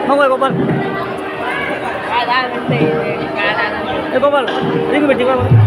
Không ơi Gopal. Gopal, ini gue berjumpa.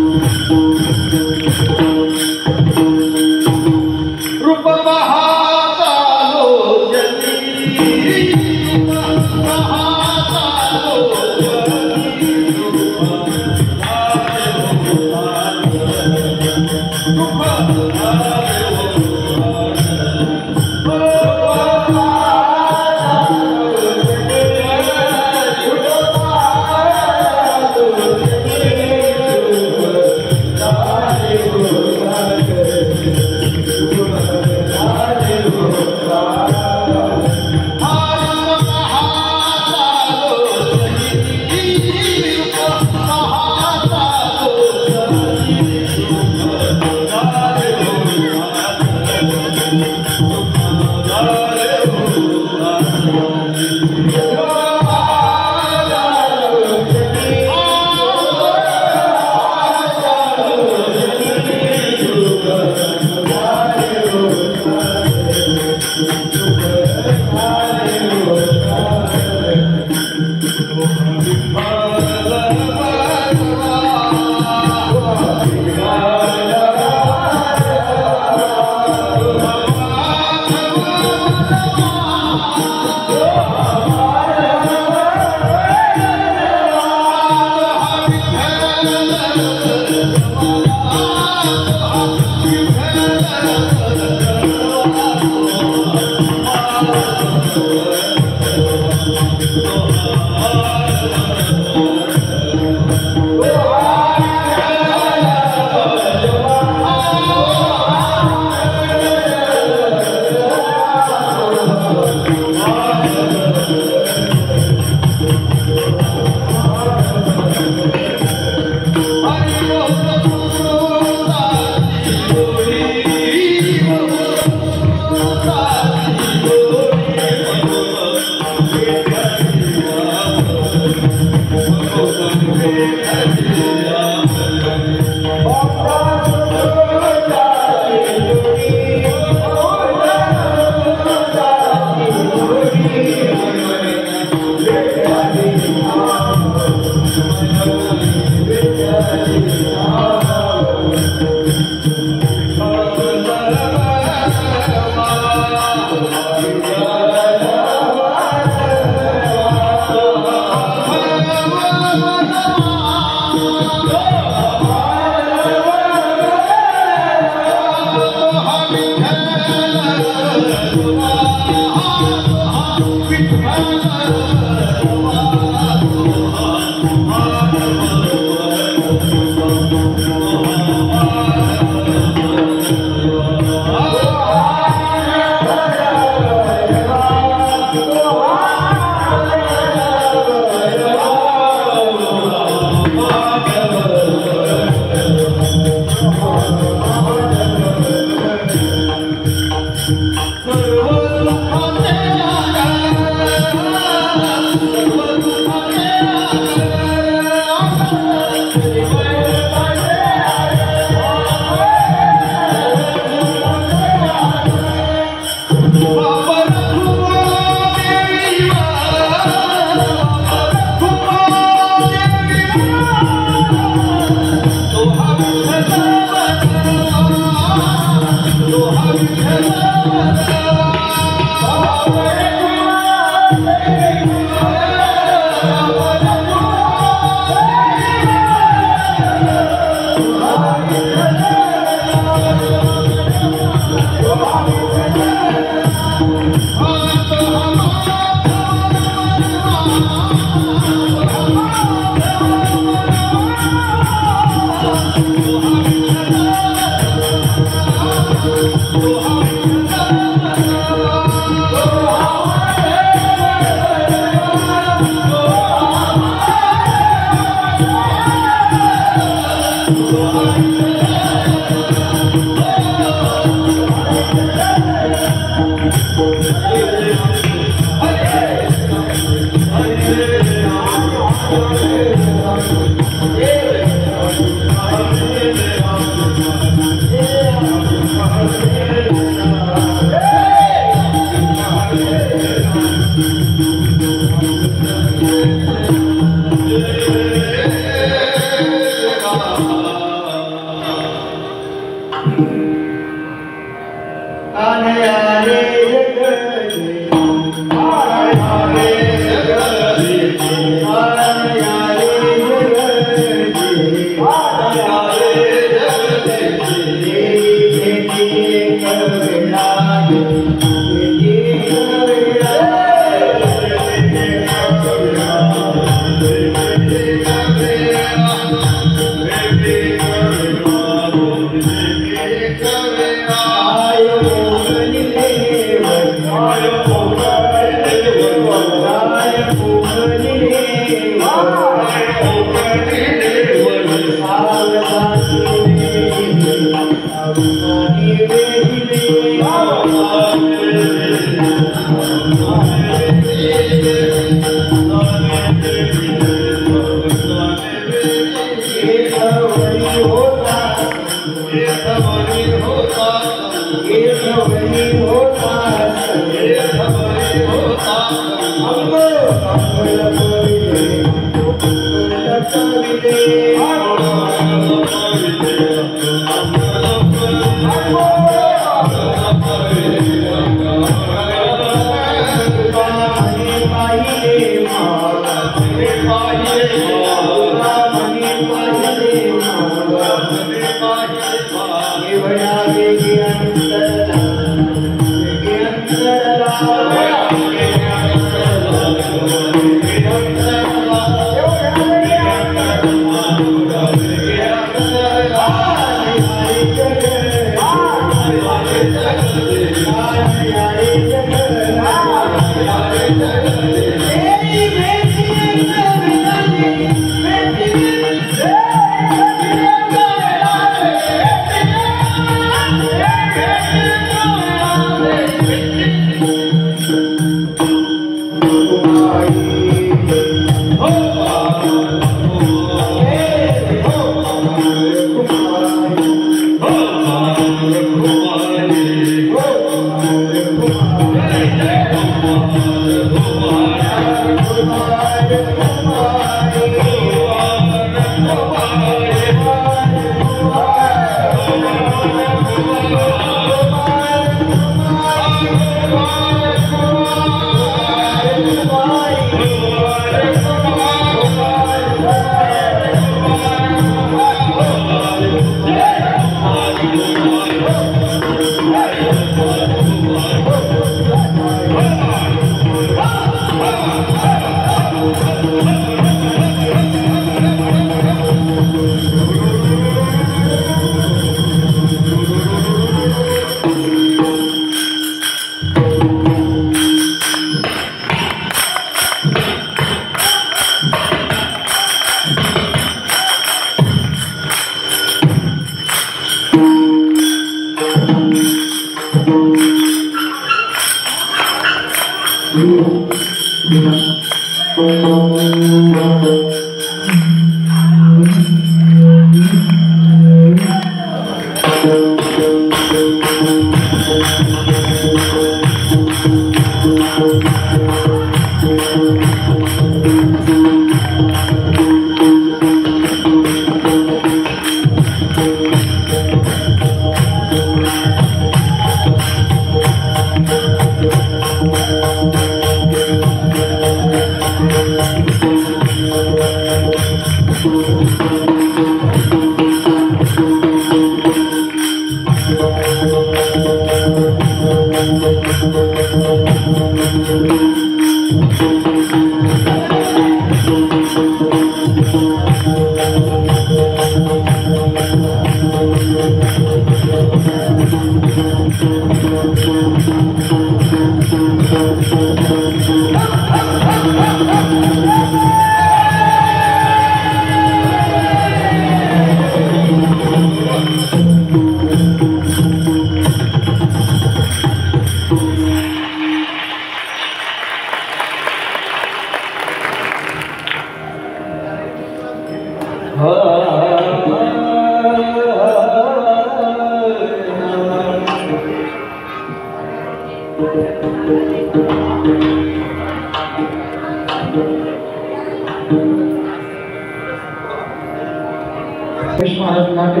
Maharaj नाटे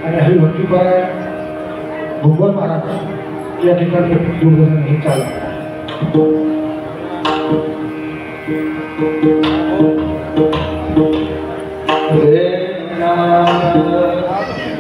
आणि हरिभक्तीपारायण भगवान महाराज या ठिकाणी दूरदर्शन हे चालू Hey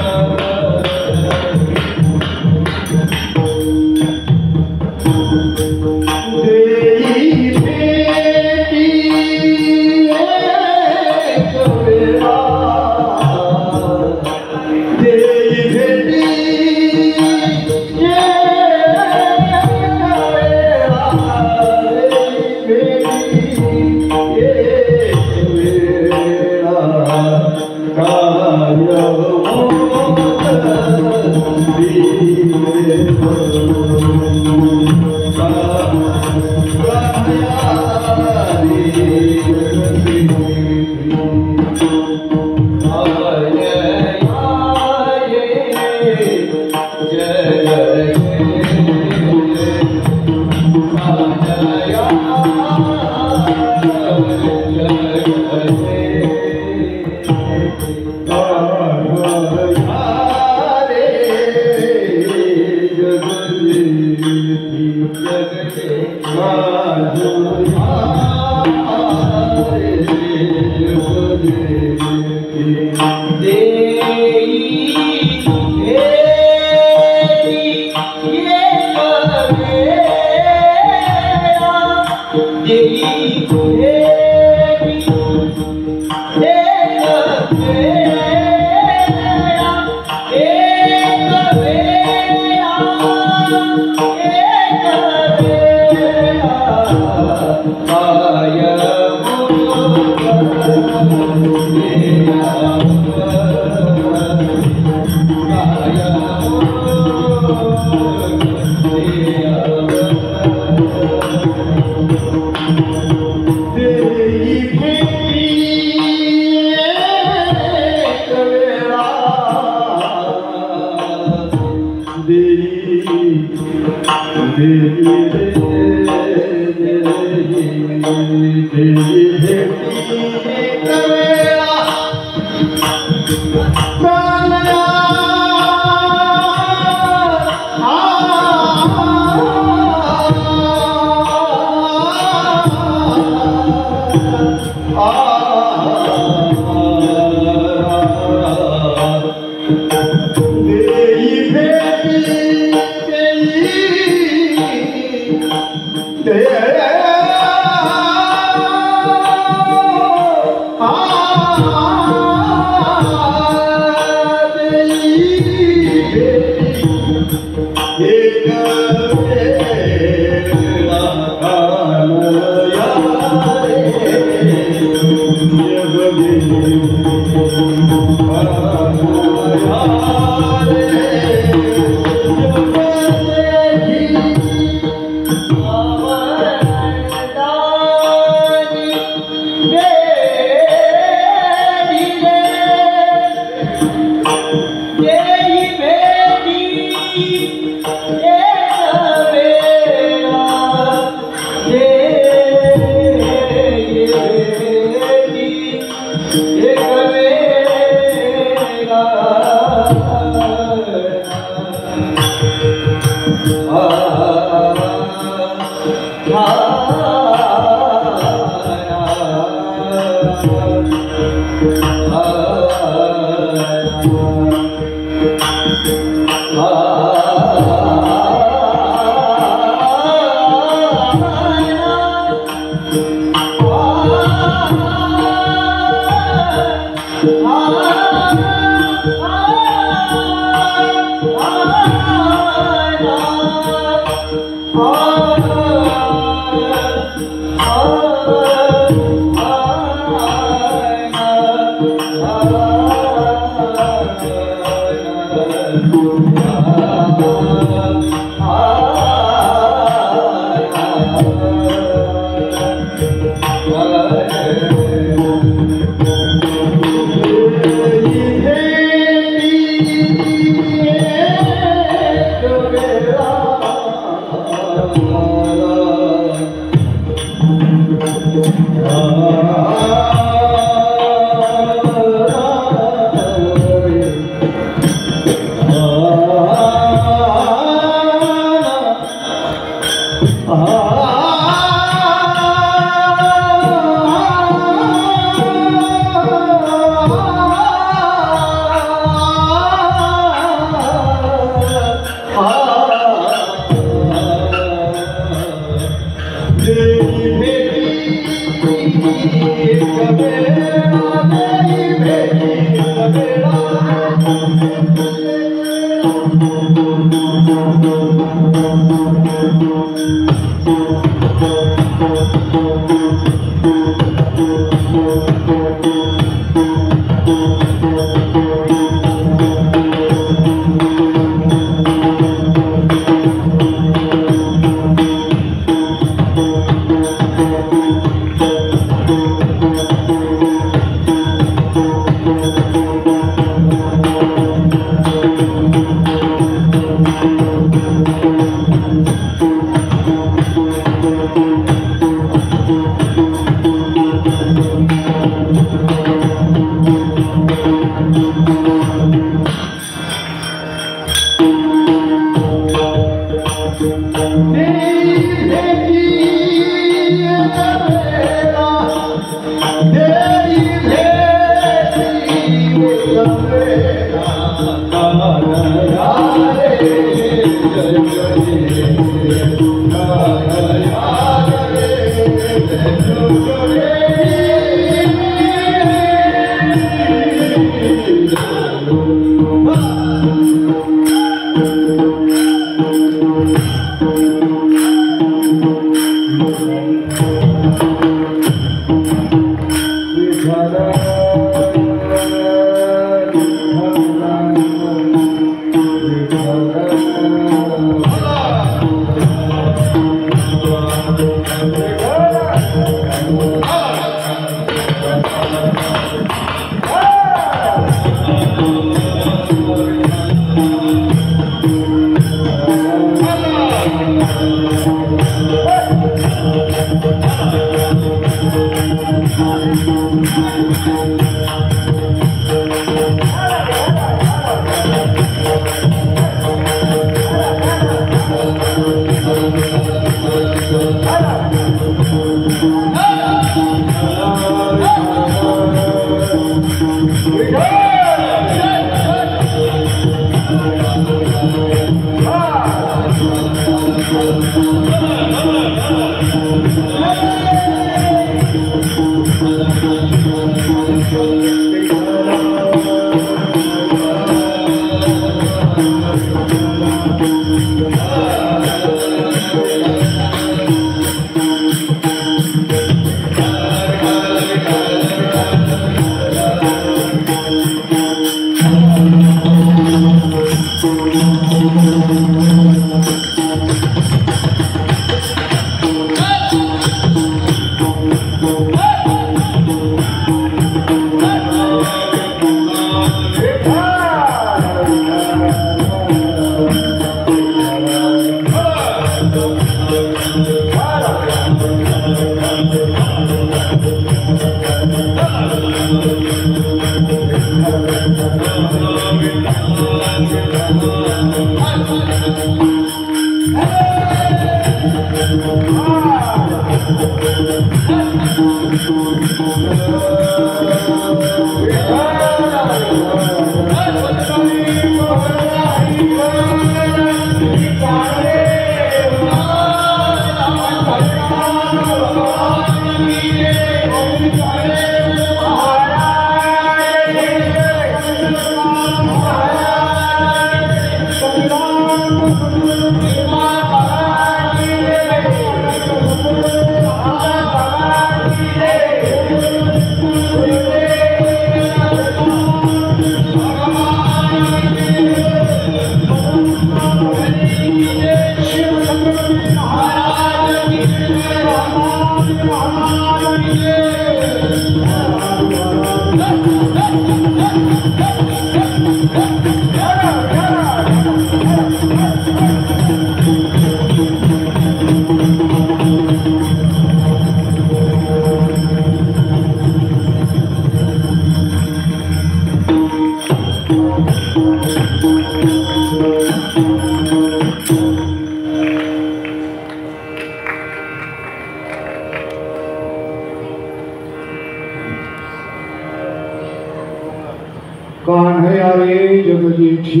कान्हैया रे जगजेठी,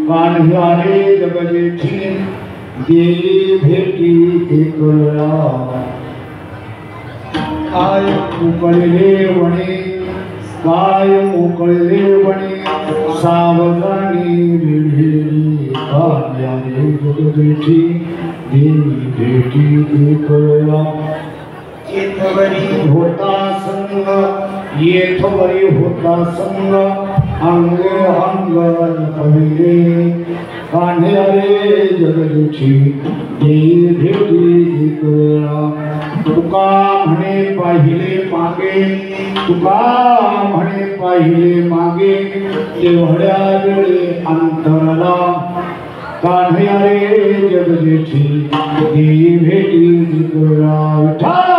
कान्हैया रे जगजेठी, दे भेटी एकला काय उकळले वणे, काय उकळले वणे सावधानी विढेली कान्हैया रे जगजेठी, दे भेटी एकला येथवरी होता संग, येथवरी होता संग अंग अंग पहिले कान्हैया रे जगजेठी, दे भेटी एकला तुका म्हणे पाहिले मागे, तुका म्हणे पाहिले मागे एवढ्या वेळे अंतरला कान्हैया रे जगजेठी, दे भेटी एकला विठ्ठल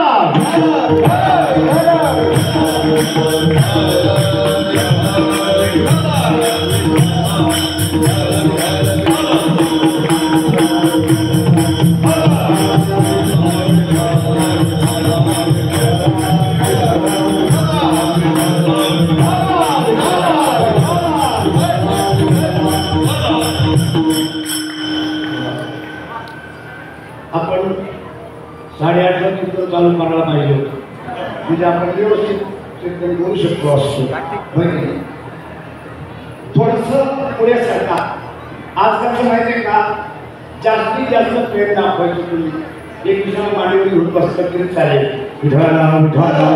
आपण 8:30ला चित्र चालू करायला पाहिजे होतं, म्हणजे आपण व्यवस्थित चिंतन करू शकतो असतो. थोडस पुढे सरका. आज कसं माहिती आहे का, जास्तीत जास्त प्रेम दाखवायचं तुम्ही एक दुसऱ्या मांडीवर घेऊन बसलं तरी चालेल. विठाला विठाला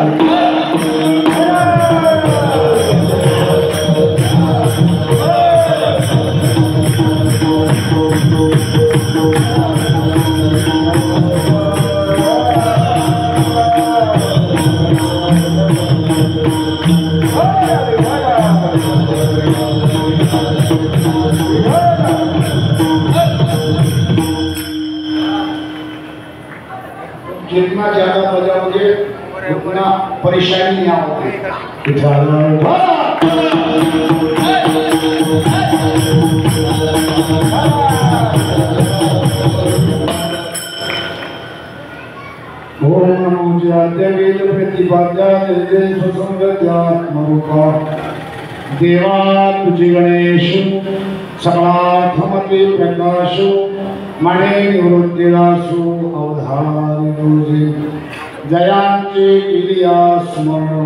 जितना ज्यादा बजाओगे उतना परेशानी नहीं आओगे. ओम नमो जयादेवी प्रतिपाद्या देवी सुसंगत्यात्मरूपा देवा तुझे गणेश सकलात्मके प्रकाशो मणे निवृत्तिदासो अवधारी रोजे जयांचे इलिया स्मरण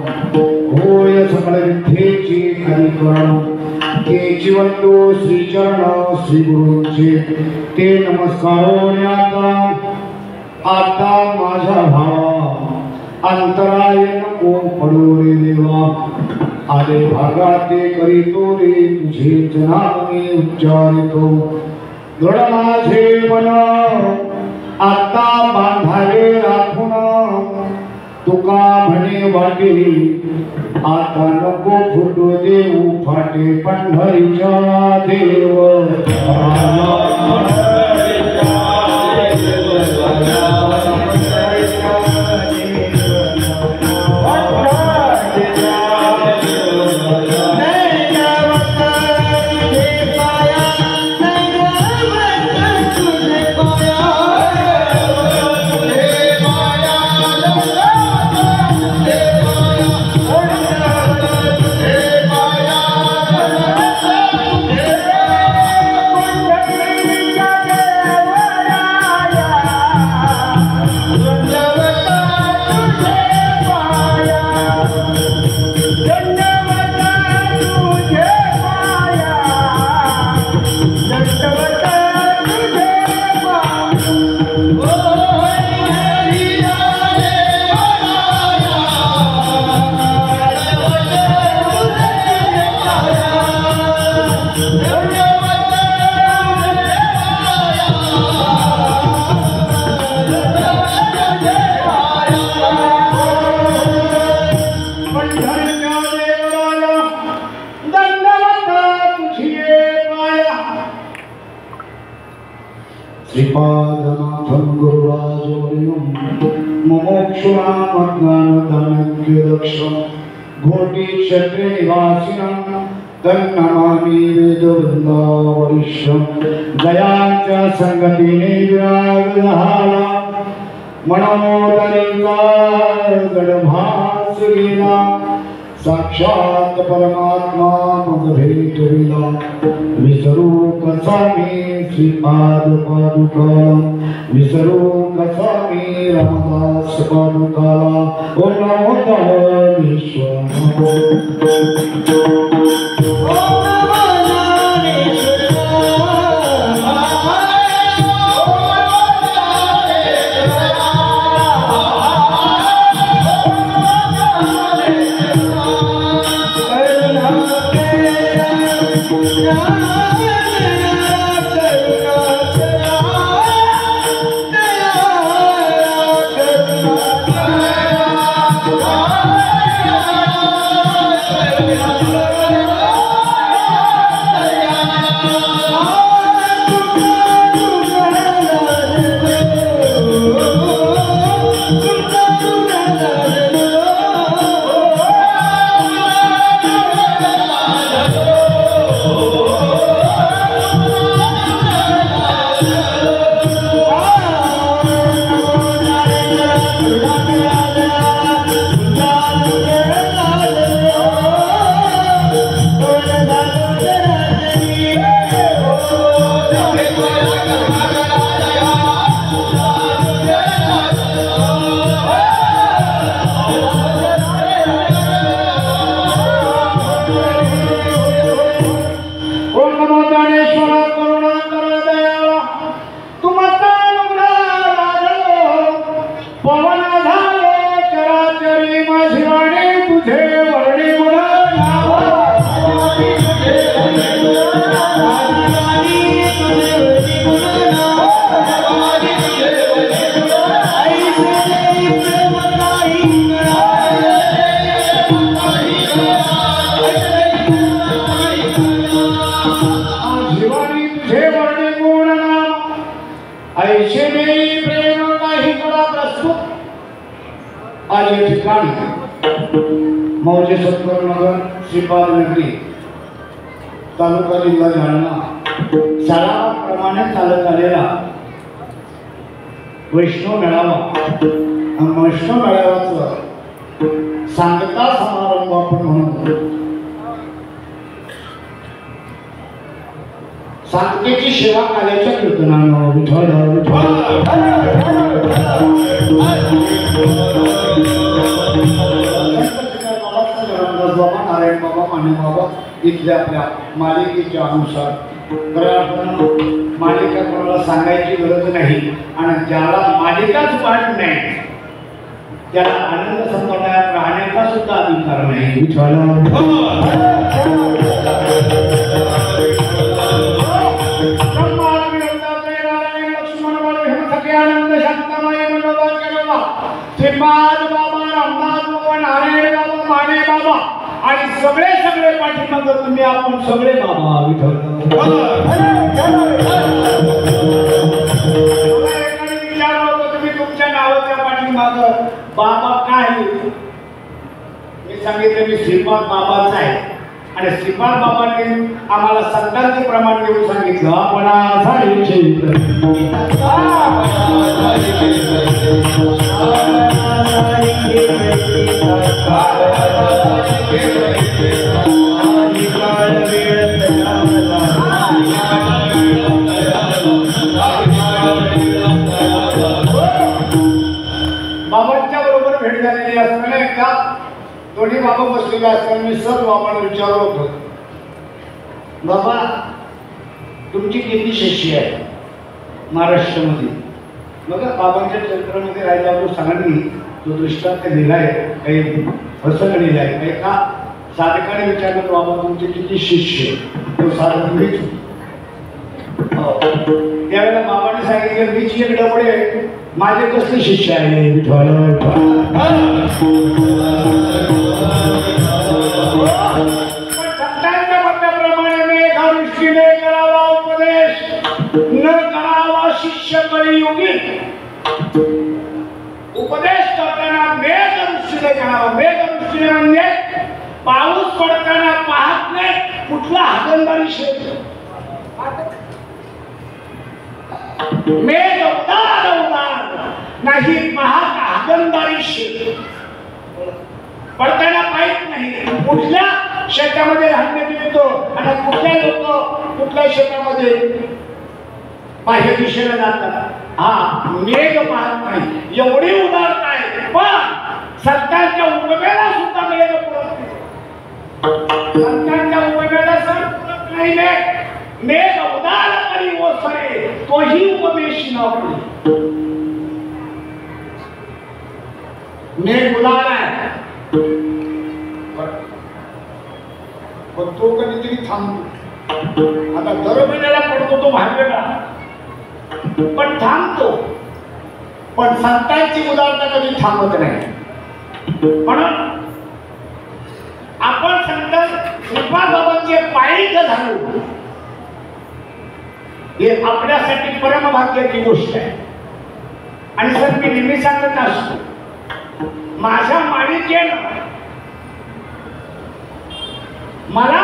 होय सकल विद्येची अधिकरण ते जीवंतो श्रीचरण श्री गुरूंचे ते नमस्कारोण्याता आता माझा भावा अंतराय नको पडो रे देवा आले भागाते करीतो रे तुझेच नाम मी उच्चारितो दृढ माझे मन आता बांधावे राखून तुका म्हणे वाटे आता नको फुटू देऊ फाटे पंढरीच्या देव श्रीपादनाथं गुरुराजोनियं मुमुक्षुरामज्ञानदानज्ञदक्षं घोटी क्षत्रियनिवासिनं तन्नमामि वेदवृन्दावरिष्ठं जयाच्या संगतीने विराग झाला मनोदरीचा गडभास गेला साक्षात परमात्मा मग भेटविला विसरू कसा मी श्रीपाद पादुका विसरू कसा मी रामदास पादुकाला ओ नमो मौजे सत्तर नगर श्रीपाद नगरी तालुका जिल्हा जालना शाळाप्रमाणे चालत आलेला वैष्णव मेळावा वैष्णव मेळाव्याचं सांगता समारंभ आपण म्हणतो सांगतेची सेवा काल्याच्या कीर्तनानं विठ्ठल बाबा नारायण बाबा माने बाबा इथल्या आपल्या मालिकेच्या अनुसार मालिका कोणाला सांगायची गरज नाही आणि ज्याला मालिकाच पाठ नाही त्याला आनंद संपन्नात राहण्याचा सुद्धा अधिकार नाही आनंद शांताबाई श्रीपाद बाबा रामदास बाबा नारायण बाबा माने बाबा आणि सगळे पाठीमाग तुम्ही आपण सगळे बाबा विठ्ठल तुम्ही तुमच्या नावाच्या पाठीमाग बाबा काय मी सांगितलं मी श्रीपाद बाबाच आहे आणि श्रीपाद बाबांनी आम्हाला संतांचे प्रमाण देऊन सांगितलं आपण बाबांच्या बरोबर भेट झालेली असताना एकदा दोन्ही बाबा बसलेले असताना मी सहज बाबांना विचारलं होतं बाबा तुमची किती शिष्य आहे महाराष्ट्रामध्ये बघा बाबांच्या चरित्रामध्ये राहिल्यावर सगळ्यांनी तो दृष्टांत लिहिलाय काही प्रसंग लिहिलाय एका साधकाने विचारलं बाबा तुमचे किती शिष्य तो साधक मीच त्यावेळेला बाबांनी सांगितलं मीच एक डबडे माझे कसले शिष्य आहे संतांच्या म्हणण्याप्रमाणे मी एका दृष्टीने करावा उपदेश न करावा शिष्य कलियुगी उपदेश करताना वेग दृष्टीने करावा वेग दृष्टीने म्हणजे पाऊस पडताना पाहत नाही कुठला हागंदारी शेत मेघ उदार नाही पाहत हागंदारी शेत पडताना पाहित नाही कुठल्या शेतामध्ये धान्य मिळतो आणि कुठल्या लोक कुठल्या शेतामध्ये बाह्य दिशेला जातात हा मेघ पाहत नाही एवढी उदारता आहे पण सरकारच्या उपमेला सुद्धा मेघ पडत नाही सरकारच्या उपमेला सर पडत नाही मेघ उदार करी ओसरे तोही उपमेशी नव्हती मेघ उदार आहे पण तो कधीतरी थांबतो आता दर महिन्याला पडतो तो भाग वेगळा पण थांबतो पण संतांची उदारता कधी थांबत नाही म्हणून आपण संत श्रीपाद बाबांचे पायिक झालो हे आपल्यासाठी परमभाग्याची गोष्ट आहे आणि सर मी नेहमी सांगत असतो माझ्या मालिकेनं मला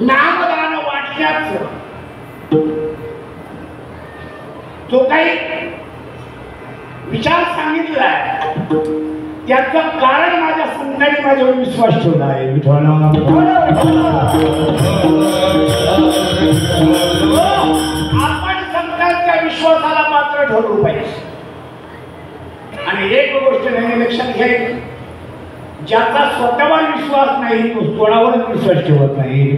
नामदान वाटण्याचं जो काही विचार सांगितला आहे त्याचं कारण माझ्या संतांनी माझ्यावर विश्वास ठेवला आहे आपण संतांच्या विश्वासाला पात्र ठरवू पाहिजे आणि एक गोष्ट नेहमी लक्षात घ्यायची ज्याचा स्वतःवर विश्वास नाही तो कोणावरच विश्वास ठेवत नाही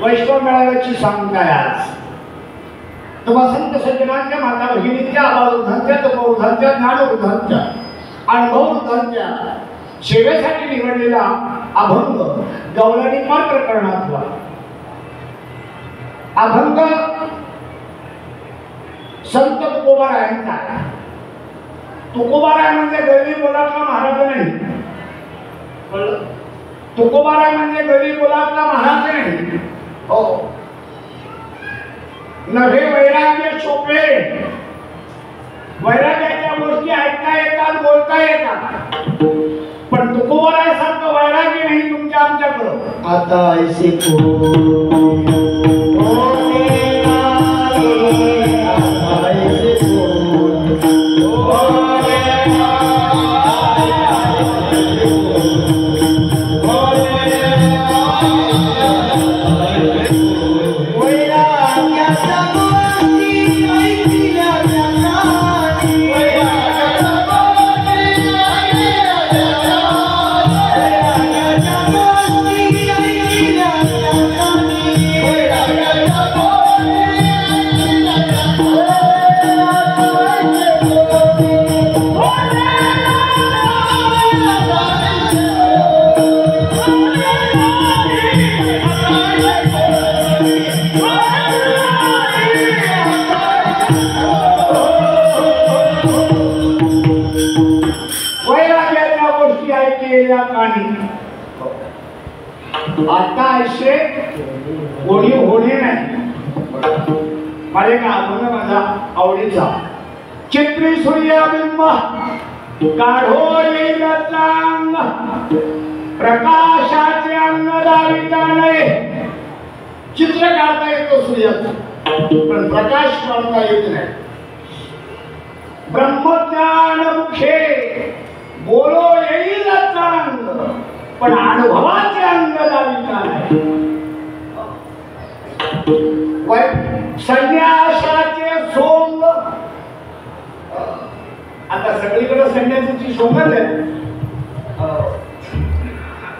वैष्णव मेळाव्याची सांगता आज वसंत सज्जनांच्या माता भगिनीच्या आबावृद्धांच्या तपोवृद्धांच्या ज्ञानवृद्धांच्या अनुभववृद्धांच्या सेवेसाठी निवडलेला अभंग गवळणी पार प्रकरणातला अभंग संत तुकोबारायांचा तुकोबाराय म्हणजे गरीब बोलातला महाराज नाही तुकोबाराय म्हणजे गरीब बोलातला महाराज नाही हो नव्हे वैराग्य सोपे वैराग्याच्या गोष्टी ऐकता येतात बोलता येतात पण तुकोबारायसारखं वैराग्य नाही तुमच्या आमच्याकडं आता ऐसे को या कानी आता असे कोणी होणे नाही. मला एक अभंग माझा आवडीचा. चित्री सूर्यबिंब काढो येईल चांग प्रकाशाचे अंग दाविता नाही. चित्र काढता येतो सूर्याचं पण प्रकाश काढता येत नाही. ब्रह्मज्ञान मुखे बोलो येईल चांग पण अनुभवाचे अंग दाविता नाही. संन्यासाचे सोंग आता सगळीकडे संन्यासाची सोंगच आहे.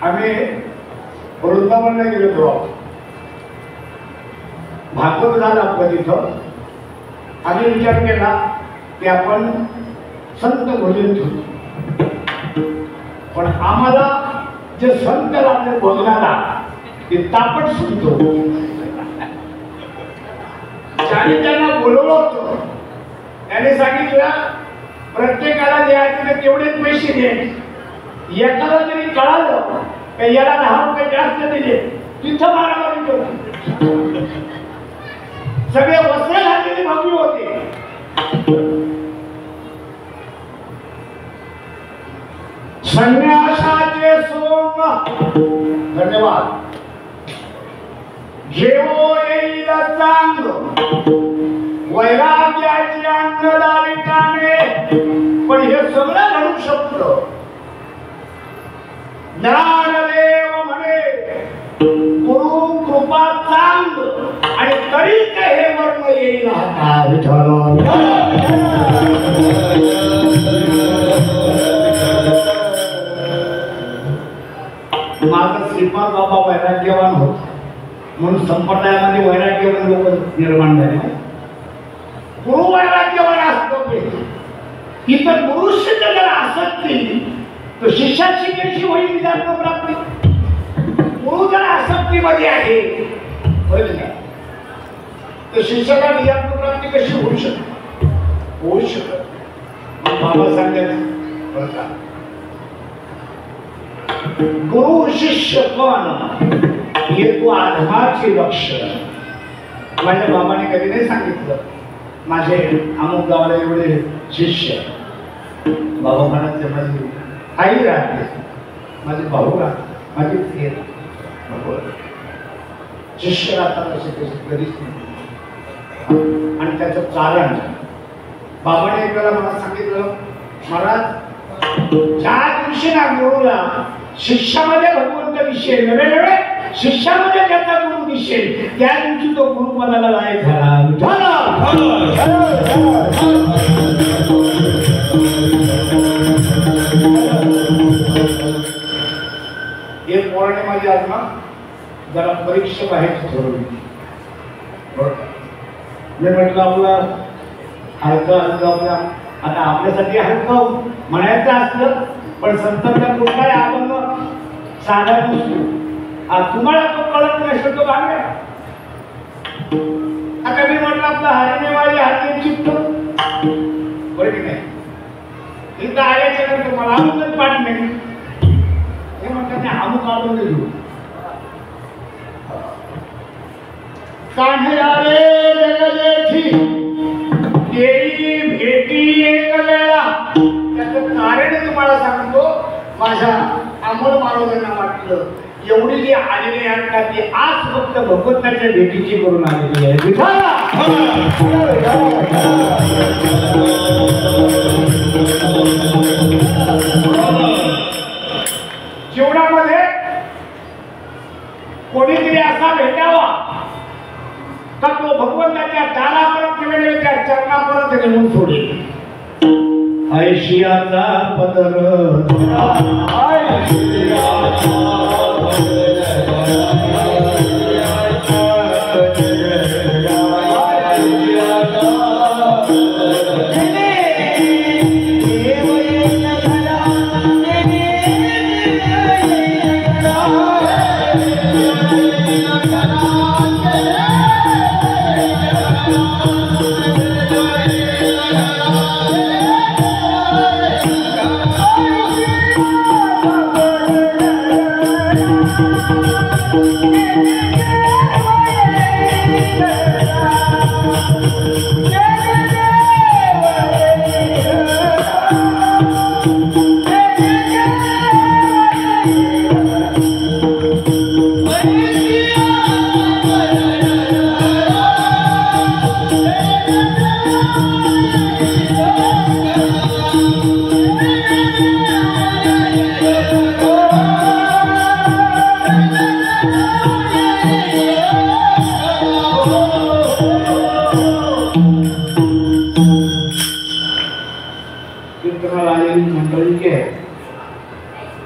आम्ही वृंदावनला गेलो होतो. भागवत झालं आपलं तिथं. आम्ही विचार केला की आपण संत भोजन ठेवू पण आम्हाला जे संत लागले भोजनाला ते तापट सुनतो. ज्याने त्यांना बोलवलं होतं त्याने सांगितलं प्रत्येकाला द्यायचे तेवढेच पैसे दे. एकाला जरी कळालं तर याला 10 रुपये जास्त दिले तिथं मारामारी करतो. सगळे वस्त्र घातलेले भगवी होते. संन्यासाचे सोंग धन्यवाद घेवो येईल चांग वैराग्याचे अंग दाविताने. पण हे सगळं घडू शकतं. ज्ञानदेव म्हणे गुरु कृपा चांग आणि तरी ते हे वर्ण येईल. माझा श्रीपाद बाबा वैराग्यवान होता म्हणून संप्रदायामध्ये वैराग्यवान लोक निर्माण झाले. गुरु वैराग्यवान असतो इतर गुरुशी जर आसक्ती तर शिष्याची कशी होईल विद्यार्थी. गुरु जर आसक्तीमध्ये आहे तर शिष्याला विद्यार्थी प्राप्ती कशी होऊ शकते. होऊ शकत. बाबा सांगायचं गुरु शिष्य पण हे तू आधमाचे लक्षण. माझ्या बाबाने कधी नाही सांगितलं माझे अमुक गावाला एवढे शिष्य. बाबा म्हणायचे माझी आई राहते माझे भाऊ राहते माझी फेर शिष्य राहतात असे कसे कधीच नाही. आणि त्याचं कारण बाबाने एक वेळा मला सांगितलं महाराज ज्या दिवशी ना गुरुला शिष्यामध्ये भगवंत दिसेल नवे शिष्यामध्ये त्याचा गुरु दिसेल त्या दिवशी तो गुरुपदाला लायक झाला. एक पोराने माझी आज ना जरा परीक्षा बाहेर ठरवली. मी म्हटलं आपलं हलकं आपल्या आता आपल्यासाठी हलकं म्हणायचं असलं पण संतांचा कुठलाही आपण साधा नसतो. तुम्हाला तो कळत नसतो तो भाग आहे. आता मी म्हटलं आपलं हरिनेवाडी हरिने चित्त बरं की नाही इथं आल्याच्या नंतर मला अमुकच पाठ नाही हे म्हणतात ते अमुक आणून देऊ. कान्हया रे जगदेठी देई भेटी एक वेळा. त्याचं कारण तुम्हाला सांगतो. माझ्या अमोल महाराजांना वाटलं एवढी जी आलेली आहे का ती आज फक्त भगवंताच्या भेटीची करून आलेली आहे. जीवनामध्ये कोणीतरी असा भेटावा का तो भगवंताच्या दारापर्यंत वेळे त्या चरणापर्यंत नेऊन सोडेल. ऐशियाचा पदर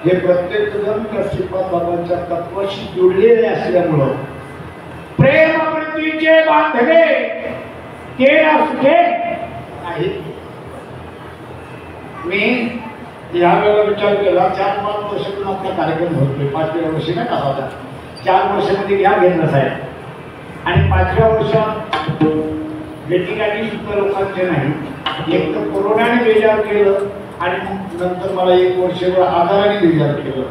हे प्रत्येक जण त्या श्रीपाद बाबांच्या तत्वाशी जोडलेले असल्यामुळं प्रेमवृत्तीचे बांधले तेरा सुखे आहे. मी यावेळेला विचार केला 4-5 वर्षातून आपला कार्यक्रम होतोय. 5व्या वर्षी नाही का होता, 4 वर्षामध्ये घ्या घेणं साहेब. आणि 5व्या वर्षात भेटीगाठी सुद्धा लोकांचे नाही. एक तर कोरोनाने बेजार केलं आणि नंतर मला 1 वर्ष आजाराने बेजार केलं.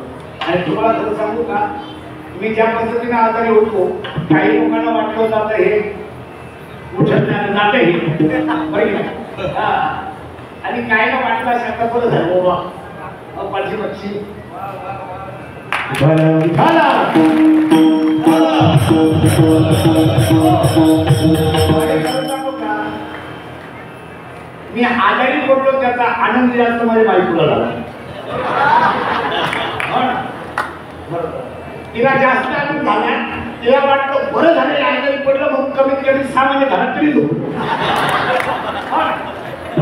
आणि तुम्हाला खरं सांगू का, मी ज्या पद्धतीने आजारी होतो काही लोकांना वाटलं होतं आता हे उठत जाते आणि काय ना वाटलं असं बरं झालं बाबा पाठीमागची मी आजारी पडलो त्याचा आनंद जास्त माझ्या बायकोला झाला. तिला जास्त आनंद झाला. तिला वाटलं बरं झालं आजारी पडलं म्हणून कमीत कमी 6 महिने घरात तरी झोप.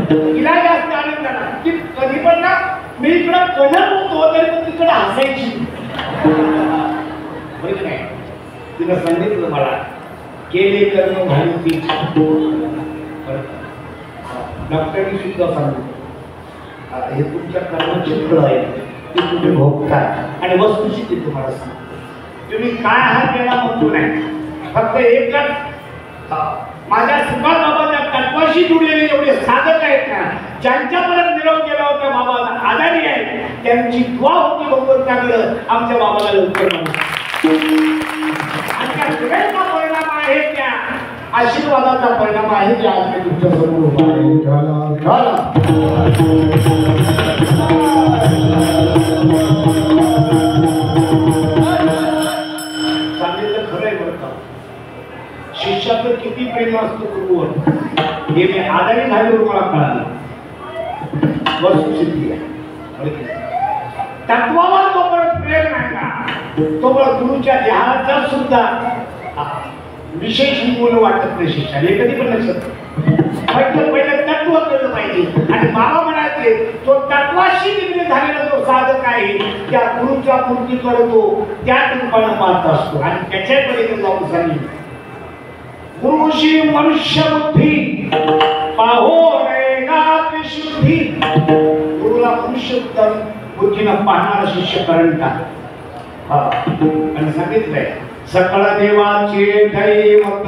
तिला जास्त आनंद झाला की कधी पण ना मी इकडं कोणत होतो तरी पण तिकडे हसायची. बरोबर नाही. तिला सांगितलं मला केले कर्म घालून डॉक्टरनी सुद्धा सांगितलं हे तुमच्या कर्माचे फळ आहे, ते तुम्ही भोगताय. आणि वस्तुस्थिती तुम्हाला सांगतो, तुम्ही काय आहात याला म्हणतो नाही, फक्त एकच माझ्या श्रीपाद बाबाच्या तत्वाशी जुडलेले एवढे साधक आहेत ना, ज्यांच्यापर्यंत निरोप गेला होता बाबा आजारी आहे, त्यांची दुआ होती भगवंताकडं आमच्या बाबाला लवकर परिणाम आहे, त्या आशीर्वादाचा परिणाम आहे की आज मी तुमच्या समोर उभा आहे. सांगितलं खरंय बरं का, शिष्याचं किती प्रेम असतं गुरुवर हे मी आजारी झाल्यावर मला कळालं. वस्तुस्थिती आहे. तत्वावर तोपर्यंत प्रेम नाही का तोपर्यंत गुरुच्या ध्यानाचा सुद्धा विशेष मूल्य वाटत नाही शिष्याला. हे कधी पण लक्षात पहिलं तत्व कळलं पाहिजे. आणि बाबा म्हणायचे तो तत्वाशी निगडीत झालेला जो साधक आहे त्या गुरुच्या मूर्तीकडे तो त्या रूपानं पाहत असतो. आणि त्याच्याकडे जाऊन सांगितलं गुरुशी मनुष्य बुद्धी पाहो नयनात शुद्धी. गुरुला मनुष्य बुद्धीनं पाहणारा शिष्य करंटा. आणि सांगितलंय सकळ देवाचे दैवत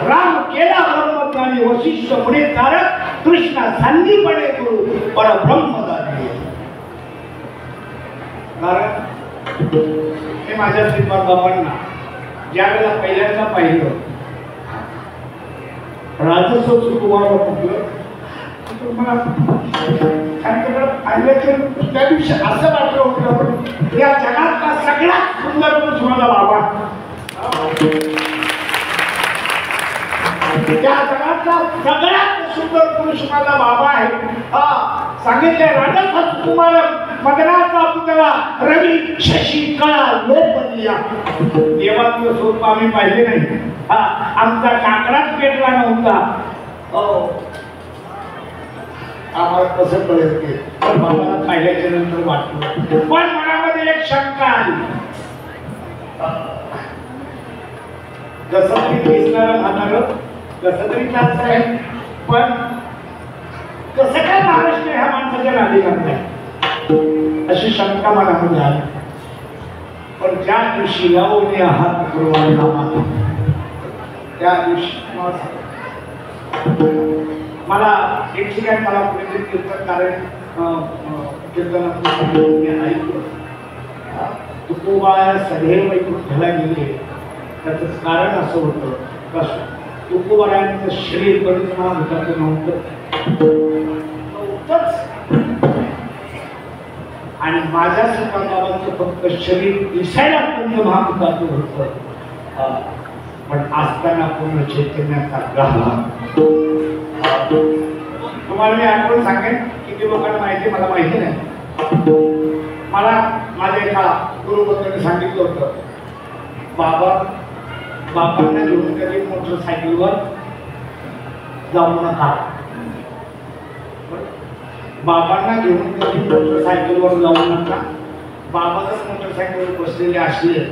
राम केला ब्रह्मज्ञानी वशिष्ठ पुढे तारक कृष्ण संधीपणे गुरु परब्रह्म झाले. कारण हे माझ्या श्रीपाद बाबांना ज्या वेळेला पहिल्यांदा पाहिलं राजस्व सुकुमार म्हटलं मला त्या दिवशी असं वाटलं होतं या जगातला सगळ्यात सुंदर पुरुष माझा बाबा. त्या जगातला सगळ्यात सुंदर पुरुष माझा बाबा आहे. सांगितले राजा कुमार मदनाचा पुतळा रवी शशी कळा लोकलिया. देवाचं स्वरूप आम्ही पाहिले नाही. आमचा काकडाच पेटला नव्हता. आम्हाला कसं कळेल की पण बाबाला पाहिल्याच्या नंतर वाटलं. पण मनामध्ये एक शंका आली. जसं तरी दिसणारं खाणार कसं तरी चालत आहे, पण कसं काय महाराष्ट्र ह्या माणसाच्या नादी लागलाय अशी शंका मनामध्ये आली. पण ज्या दिवशी लावून हात पुरवायला त्या दिवशी मला एक ठिकाणी मला कुठेतरी कीर्तन कारण कीर्तनातून ऐकलं तुकोबा सदैव वैकुंठाला गेले. त्याचं कारण असं होतं कसं तुकोबारायांचं शरीर कधीच महाभूताचं नव्हतंच आणि माझ्या बाबांचं फक्त शरीर दिसायला अत्यंत महाभूताचं होतं पण असताना पूर्ण चैतन्याचा गाभा. तुम्हाला मी आठवण सांगेन किती लोकांना माहिती मला माहिती नाही. मला माझ्या एका गुरुबद्दल सांगितलं होतं बाबांना घेऊन कधी मोटरसायकलवर जाऊ नका. बाबांना घेऊन कधी मोटरसायकलवर जाऊ नका. बाबा जर मोटरसायकलवर बसलेले असले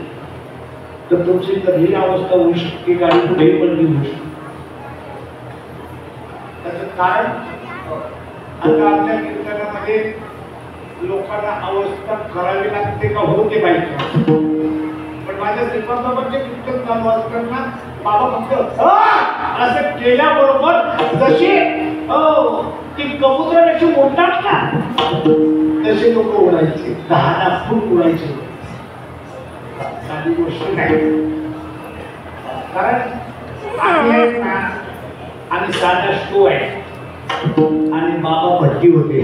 तर तुमची कधीही अवस्था होऊ शकते गाडी कुठेही पडली होऊ शकते. त्याचं कारण आता आमच्या कीर्तनामध्ये लोकांना अवस्था करावी लागते का होते पाहिजे. पण माझ्या श्रीपादाबाचे कीर्तन चालू असताना बाबा फक्त असं केल्याबरोबर जशी ती कबूतर अशी मोडतात ना तसे लोक उडायचे 10 फूट उडायचे. साधी गोष्ट नाही कारण आणि साधा स्टो आहे आणि बाबा भट्टी होते.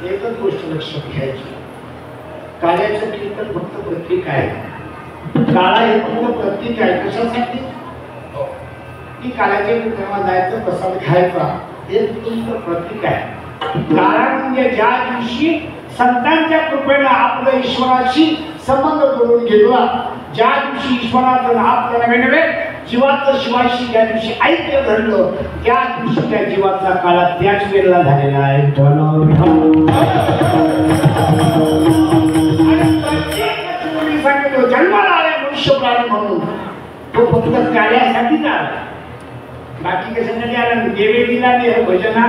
एकच गोष्ट लक्षात घ्यायची काळ्याचं कीर्तन फक्त प्रतीक आहे. काळा हे फक्त प्रतीक आहे. कशासाठी की काळाच्या कीर्तनाला जायचं प्रसाद घ्यायचा हे तुमचं प्रतीक आहे. काळा म्हणजे ज्या दिवशी संतांच्या कृपेनं आपलं ईश्वराशी संबंध जोडून घेतला, ज्या दिवशी ईश्वराचं आपलं नवे जीवाचं शिवाशी ज्या दिवशी ऐक्य घडलं त्या दिवशी त्या जीवाचा काळा त्याच वेळेला झालेला आहे. जन्माला आला मनुष्य प्राणी म्हणून तो फक्त कार्यासाठीच आला. बाकी कशासाठी आला देवेलीला भजना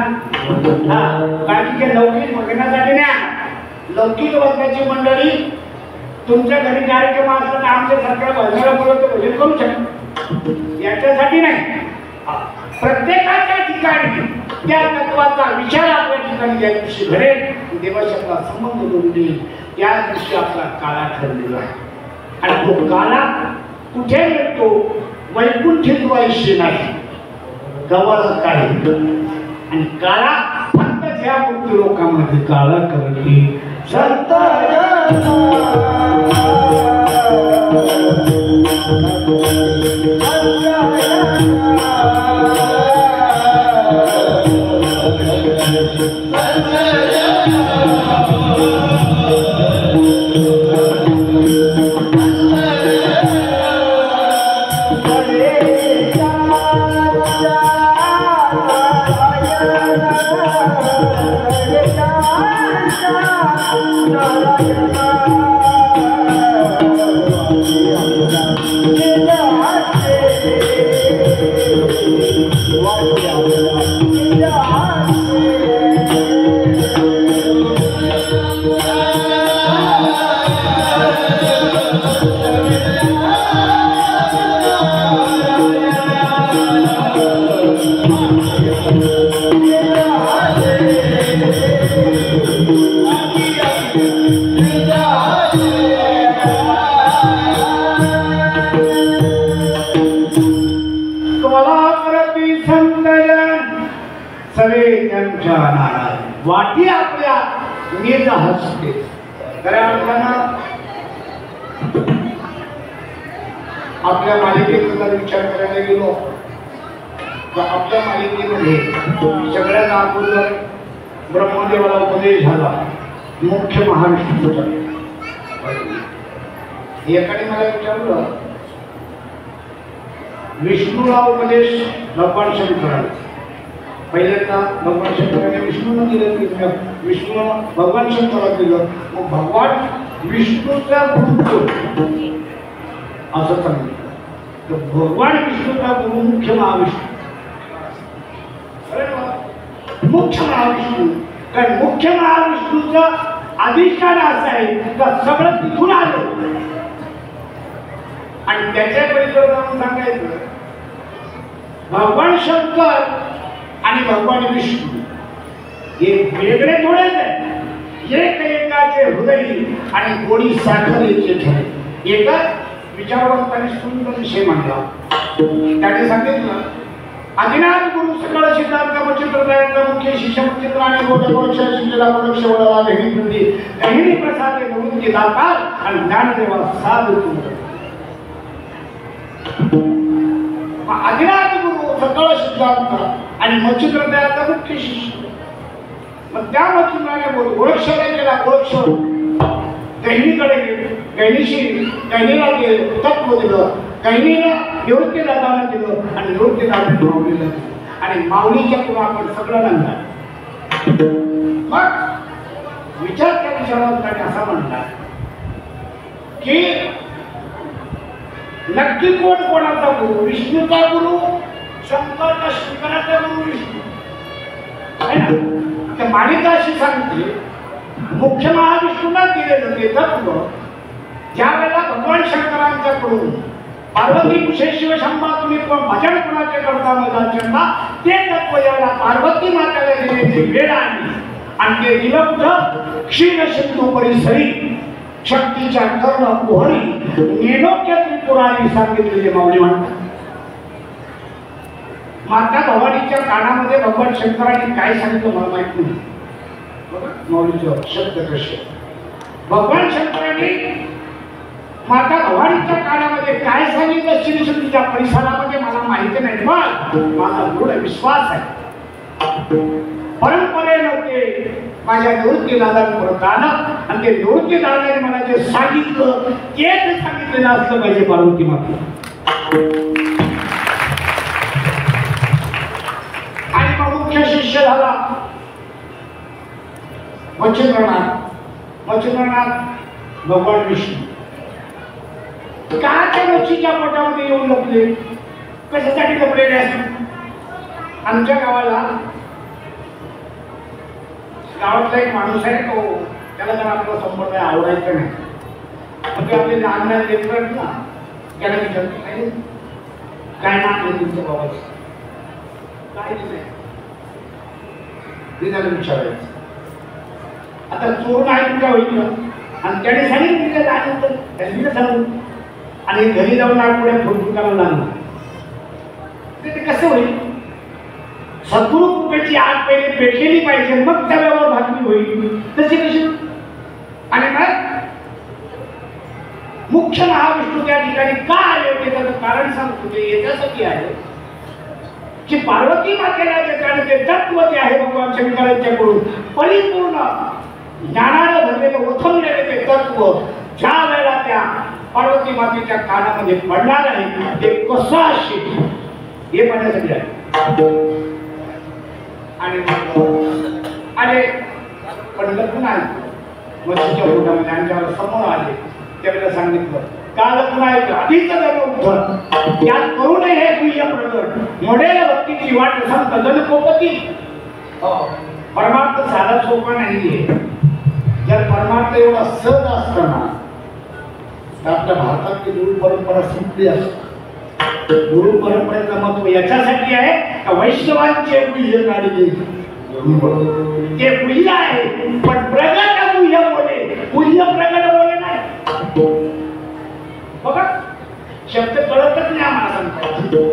बाकी काही लौकिक भजनासाठी नाही. लौकिक वर्गाची मंडळी तुमच्या घरी कार्यक्रम असला तर आमच्या सरकार भजनाला बोलवतो भजन करू शकतो याच्यासाठी नाही. प्रत्येकाच्या ठिकाणी त्या तत्वाचा विचार आपल्या ठिकाणी ज्या दिवशी घडेल देवाशी संबंध जोडून देईल त्या दिवशी आपला काळा ठरलेला आहे. आणि तो काळा कुठे मिळतो वैकुंठीद्वायशी नाही गवळ काळी आणि काळा फक्त ज्या मुक्त लोकांमध्ये काळा करते संत वाटी आपल्या निज हसते. खऱ्या अर्थानं आपल्या मालिकेचा विचार करायला गेलो तर आपल्या मालिकेमध्ये सगळ्यात अगोदर ब्रह्मदेवाला उपदेश झाला मुख्य महाविष्णूचा. एकाने मला विचारलं विष्णूला उपदेश भगवान शंकराला पहिल्यांदा भगवान शंकराने विष्णूला दिलं, विष्णू भगवान शंकराला दिलं. मग भगवान विष्णूचा गुरु असं सांगितलं. तर भगवान विष्णूचा गुरु मुख्य महाविष्णू, मुख्य महाविष्णू. कारण मुख्य महाविष्णूचं अधिष्ठान असं आहे का सगळं तिथून आलं. आणि त्याच्या परिसरातून सांगायचं भगवान शंकर आणि भगवान विष्णू हे वेगळे थोडेच आहेत. एकाचे हृदय आणि गोडी साखर याचे ठरे. एकच विचारवंतांनी सुंदर विषय मांडला. त्याने सांगितलं आदिनाथ गुरु सकळ सिद्धांत मचित्रदायक मुख्य शिष्य मचित्र आणि गोडगोड शिष्याला परोक्ष वळवा गहिनी प्रसादे निवृत्ती दातार आणि ज्ञानदेवा साधू. आदिनाथ गुरु सकळ सिद्धांत आणि मचित्रदायक मुख्य शिष्य. मग त्या मचित्राने गोरक्षला केला. गोरक्ष गहिनीकडे गेले. गहिनीला तत्व दिलं. गहिनीला निवृत्ती दादाला दिलं आणि निवृत्ती दादाने माऊलीला दिलं. आणि माऊलीच्या पुढे आपण सगळं नंतर मग विचार त्या विचारांसाठी असा म्हणला की नक्की कोण कोणाचा गुरु? विष्णूचा गुरु शंकर का शंकराचा गुरु विष्णू आहे ना. त्या मालिका अशी सांगते मुख्य महाविष्णूला दिलेलं ते तत्व ज्या वेळेला भगवान शंकरांच्याकडून पार्वती कुशे शिव शंभा तुम्ही भजन कुणाचे करता माझा चंदा ते तत्व याला पार्वती मातेला देण्याची वेळ आली. आणि ते दिलं कुठं? क्षीर सिंधू परिसरी शक्तीच्या कर्ण पोहरी नेनोक्य त्रिपुरारी सांगितलेले माऊली म्हणतात. माता भवानीच्या कानामध्ये भगवान शंकरांनी काय सांगितलं मला माहित नाही. माऊलीचं शब्द कसे भगवान शंकरांनी माता भवानीच्या कानामध्ये काय सांगितलं श्रीशक्तीच्या परिसरामध्ये मला माहिती नाही. पण माझा दृढ विश्वास आहे परंपरेनं ते माझ्या निवृत्ती दादांपर्यंत आलं. आणि ते निवृत्ती दादाने मला जे सांगितलं तेच सांगितलेलं असलं पाहिजे पार्वती माता. आणि मग मुख्य शिष्य झाला मच्छिंद्रनाथ. मच्छिंद्रनाथ भगवान विष्णू का त्या मच्छीच्या पोटामध्ये येऊन लपले? कशासाठी लपलेले असतील? आमच्या गावातला एक माणूस आहे तो त्याला जर आपला संपर्क आवडायचं नाही. मग आपले लहान लहान लेकर ना त्याला विचारतो काय नाव आहे तुमच्या बाबाचं? काय नाही त्याला विचारायचं. आता चोर नाही का होईल आणि त्याने सांगितलं लहान त्यांनी सांगू आणि घरी जाऊन आठवड्यात फोटो करायला लागला. ते कसं होईल? सद्गुरु कृपेची आग पहिले पेटलेली पाहिजे मग त्या व्यवहार भागणी होईल. तशी कशी? आणि मग मुख्य महाविष्णू त्या ठिकाणी का आले होते त्याचं कारण सांगतो. ते याच्यासाठी आहे की पार्वती मातेला जे कारण ते तत्व जे आहे भगवान शंकरांच्याकडून परिपूर्ण ज्ञानानं भरलेलं ओथंबलेले ते तत्व ज्या वेळेला त्या पार्वती मातेच्या कानामध्ये पडणार आहे ते कसं असेल हे पाहण्यासाठी आहे. आणि पण लग्न आहे मच्छीच्या पोटामध्ये आमच्याला समोर आले त्यावेळेला सांगितलं का लग्न आहे आधीच झालं उद्धर यात करू नये हे गुह्य प्रगट मोडेल भक्तीची वाट संत जनकोपती. परमार्थ साधा सोपा नाहीये. जर परमार्थ एवढा सहज असताना तर आपल्या भारतातली गुरु परंपरा संपली असते. गुरु परंपरेचं महत्व याच्यासाठी आहे का वैष्णवांचे गुह्य काढले ते गुह्य आहे पण प्रगट गुह्य बोले गुह्य प्रगट बोले नाही. बघा शब्द कळतच नाही आम्हाला संतांचे.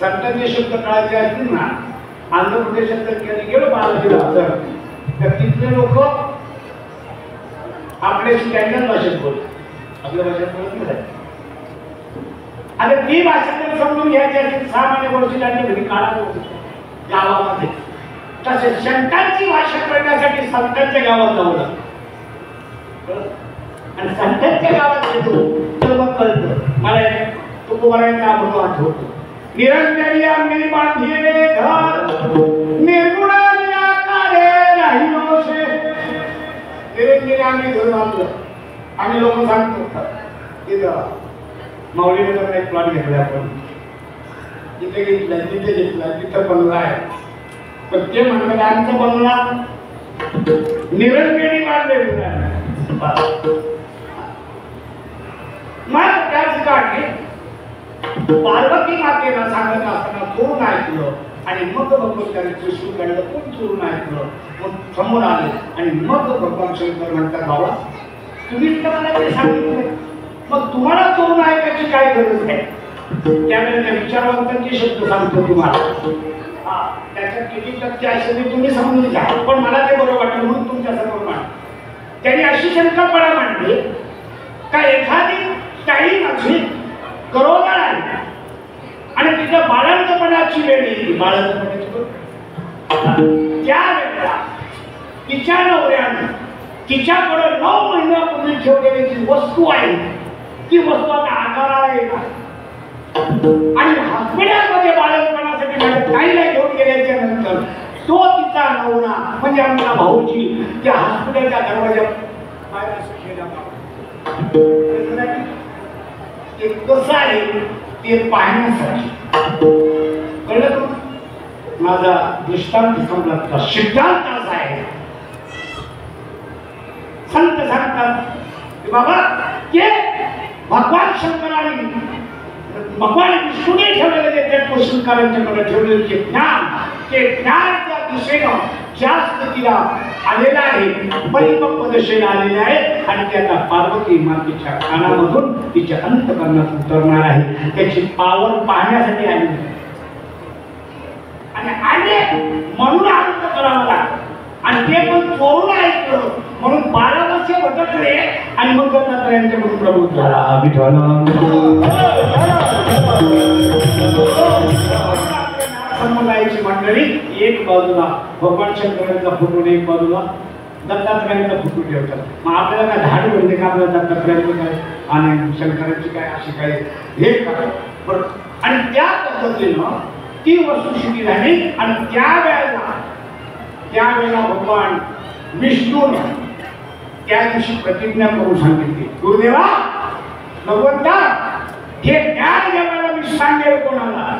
संतांचे शब्द कळायचे असतील ना आंध्र प्रदेशात जर गेलो बाळाजीला तर तिथले लोक आपल्या स्टँडर्ड भाषेत बोलतात. आपल्या भाषेत बोलत नाही. आता ती भाषा जर समजून घ्यायची असेल 6 महिने वर्षी त्यांनी घरी काढायला गावामध्ये तसे संतांची भाषा करण्यासाठी संतांच्या गावात जाऊ लागतं. आणि संतांच्या गावात येतो तर मग कळतं. मला तुकोबारायांचा अनुभव आठवतो. निरंजनी आम्ही बांधिले घर निर्गुणाने आकारे राहिलो से निरंजनी आम्ही घर बांधलं आम्ही लोक सांगतो तिथं माऊलीने तर एक प्लॉट घेतला आपण जिथे घेतला तिथे घेतला तिथं बंगला आहे पण ते म्हणतात आमचा बंगला निरंजनी बांधलेला मग त्या ठिकाणी पार्वती मातेला सांगत असताना चोरून ऐकलं आणि मग भगवान त्याने त्रिशूळ काढलं कोण चोरून ऐकलं मग समोर आले आणि मग भगवान शंकर म्हणतात बाबा तुम्हीच तर मला ते सांगितलं मग तुम्हाला चोरून ऐकायची काय गरज आहे त्यावेळेला विचारवंतांचे शब्द सांगतो तुम्हाला त्याच्यात किती टक्के असेल ते तुम्ही समजून घ्या पण मला ते बरं वाटलं म्हणून तुमच्या समोर मांड त्यांनी अशी संकल्पना मांडली का एखादी काही माझी करोडा आहे आणि तिच्या बाळंतपणाची वेळ येईल बाळंतपणाची त्या वेळेला तिच्या नवऱ्याने तिच्याकडे 9 महिन्यापूर्वी ठेवलेली जी वस्तू आहे ती वस्तू आता आकाराला येणार आणि हॉस्पिटलमध्ये बाळंतपणासाठी माझ्या ताईला घेऊन गेल्याच्या नंतर तो तिचा नवरा म्हणजे आमचा भाऊजी त्या हॉस्पिटलच्या दरवाजा बाहेर असं ते कसं आहे ते पाहण्यासाठी कळलं माझा दृष्टांत संपला सिद्धांत असा आहे संत सांगतात बाबा ते भगवान शंकराने भगवान विष्णूने ठेवलेले ते पोषणकारांच्याकडे ठेवलेले जे ज्ञान ते ज्ञान त्या दिशेनं ज्या स्थितीला आलेला आहे परिपक्व दिशेला आलेले आहे आणि ते आता पार्वती मातेच्या कानामधून तिच्या अंतकरणात उतरणार आहे त्याची पावर पाहण्यासाठी आली आणि आले म्हणून आनंद करावा लागतो आणि ते पण चोरून ऐकलं म्हणून 12 वर्ष भटकले आणि मग दत्तात्रयांच्या म्हणून प्रभू झाला विठ्ठल संप्रदायाची मंडळी एक बाजूला भगवान शंकरांचा फोटो एक बाजूला दत्तात्रयांचा फोटो ठेवतात मग आपल्याला काय धाड म्हणजे का आपल्याला दत्तात्रयांचं काय आणि शंकरांची काय अशी काय हे काय आणि त्या पद्धतीनं ती वस्तुस्थिती झाली आणि त्यावेळेला भगवान विष्णूने त्या दिवशी प्रतिज्ञा करून सांगितली गुरुदेवा भगवंता हे ज्ञान ज्यावेळेला मी सांगेल कोणाला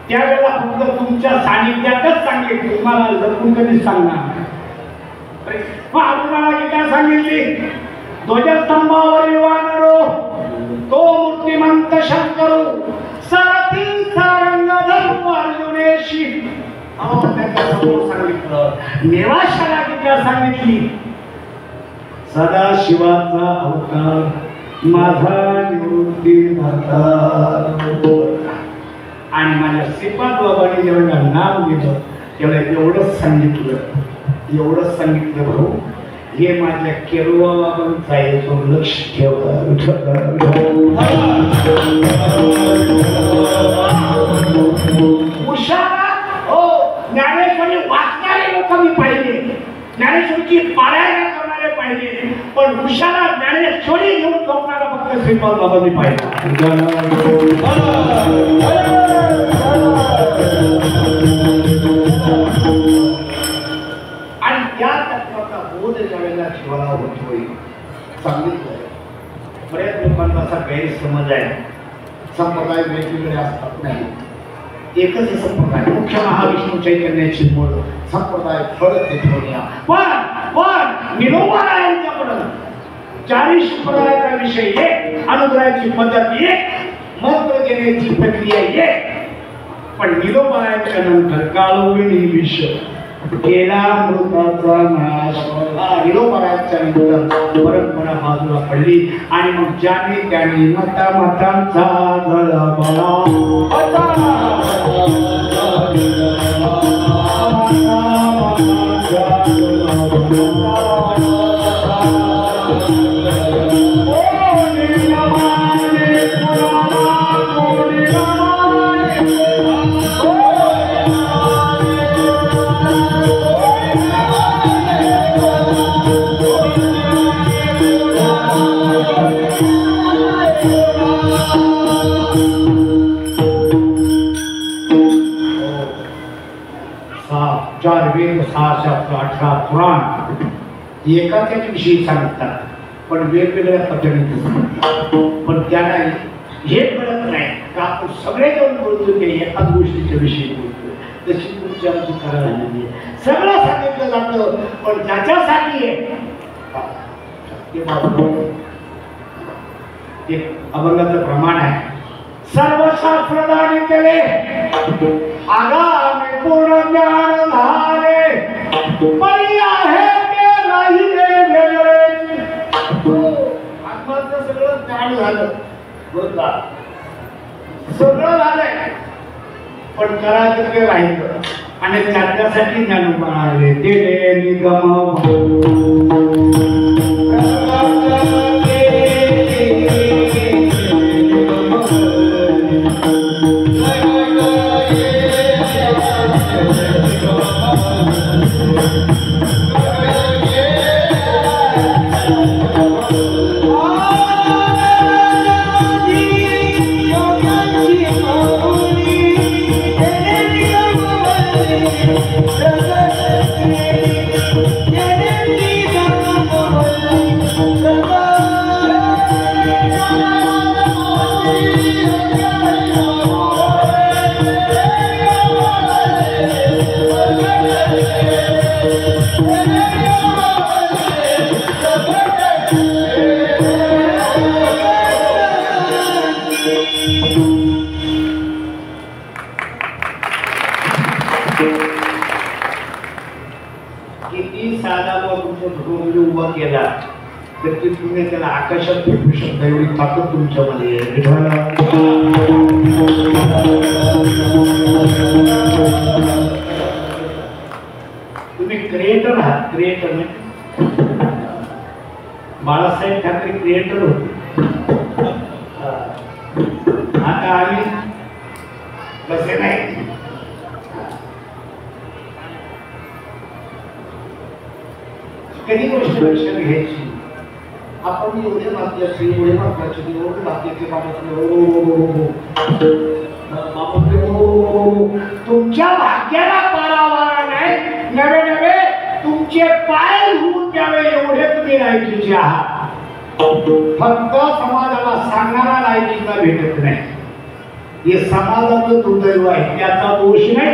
त्यावेळेला फक्त तुमच्या सानिध्यातच सांगेल तुम्हाला लपून कधीच सांगणार मग अर्जुनाला गीता सांगितली ध्वजस्तंभावरील वानरो तो मूर्तिमंत शंकरो सारथी सारंग धर्म अर्जुनेशी त्याच्या समोर सांगितलं नेवाशाला गीता सांगितली सदाशिवाचा अवतार माझा निवृत्ती आणि माझ्या श्रीपाद बाबांनी जेव्हा नाव घेतलं तेव्हा एवढंच सांगितलं भाऊ हे माझ्या केरुवा बाबांचा आहे तो लक्ष ठेवा ज्ञानेश्वरी वाचणारे लोक मी पाहिले ज्ञानेश्वरीची पारायण करणारे पाहिले पण उषाला ज्ञानेश्वरी घेऊन झोपणारा फक्त श्रीपाद बाबा मी पाहिला आणि त्या तत्वाचा बोध ज्यावेळेला जीवाला होतोय सांगितलं बऱ्याच लोकांचा असा गैरसमज आहे संप्रदाय वेगवेगळे असतात नाही एकच संप्रदाय मुख्य महाविष्णू चैतन्याची मूळ संप्रदाय फळत घेऊया पण निरोबारायांच्याकडं 40 संप्रदायाचा विषय एक अनुग्रहाची पद्धत एक मंत्र देण्याची प्रक्रिया एक पण निरोबारायांच्या नंतर काळोविणी विष केला मृताचा नाश निरोबारायांच्या नंतर परंपरा बाजूला पडली आणि मग ज्याने त्याने मतांचा गळबळा शास्त्र 18 पुराण एकाच विषयी सांगतात, पण वेगवेगळ्या पद्धतीने. पण त्यांना हे कळत नाही का आपण सगळे जण बोलतो ते एकाच गोष्टीच्या विषयी बोलतो. तशी तुमची आमची करा झालेली आहे. सगळं सांगितलं जातं, पण ज्याच्यासाठी आहे एक अभंगाचं प्रमाण आहे. सर्व शास्त्रदानी केले आगामी पूर्ण ज्ञान झाले, परी आहे ते राहिले वेगळे. आत्माचं सगळं ज्ञान झालं, बरोबर सगळं झालंय, पण करायचं ते राहिलं. आणि त्याच्यासाठी ज्ञानोबा आले दिले निगम किती साधा उभा केला तर ते तुम्ही त्याला आकाशात फेकू शकता, एवढी ताकद तुमच्यामध्ये आहे. तुम्ही क्रिएटर आहात, क्रिएटर नाही. बाळासाहेब ठाकरे क्रिएटर होते. आता आम्ही तसे नाही. कधी गोष्ट लक्षात घ्यायची, आपण एवढे मागल्याचे एवढे मागल्याचे एवढे मागल्याचे तुमच्या भाग्याला पारावार नाही. नवे नवे तुमचे पाय होऊन द्यावे एवढे तुम्ही लायकीचे आहात. फक्त समाजाला सांगणारा लायकीचा भेटत नाही. हे समाजाचं दुर्दैव आहे, त्याचा दोष नाही.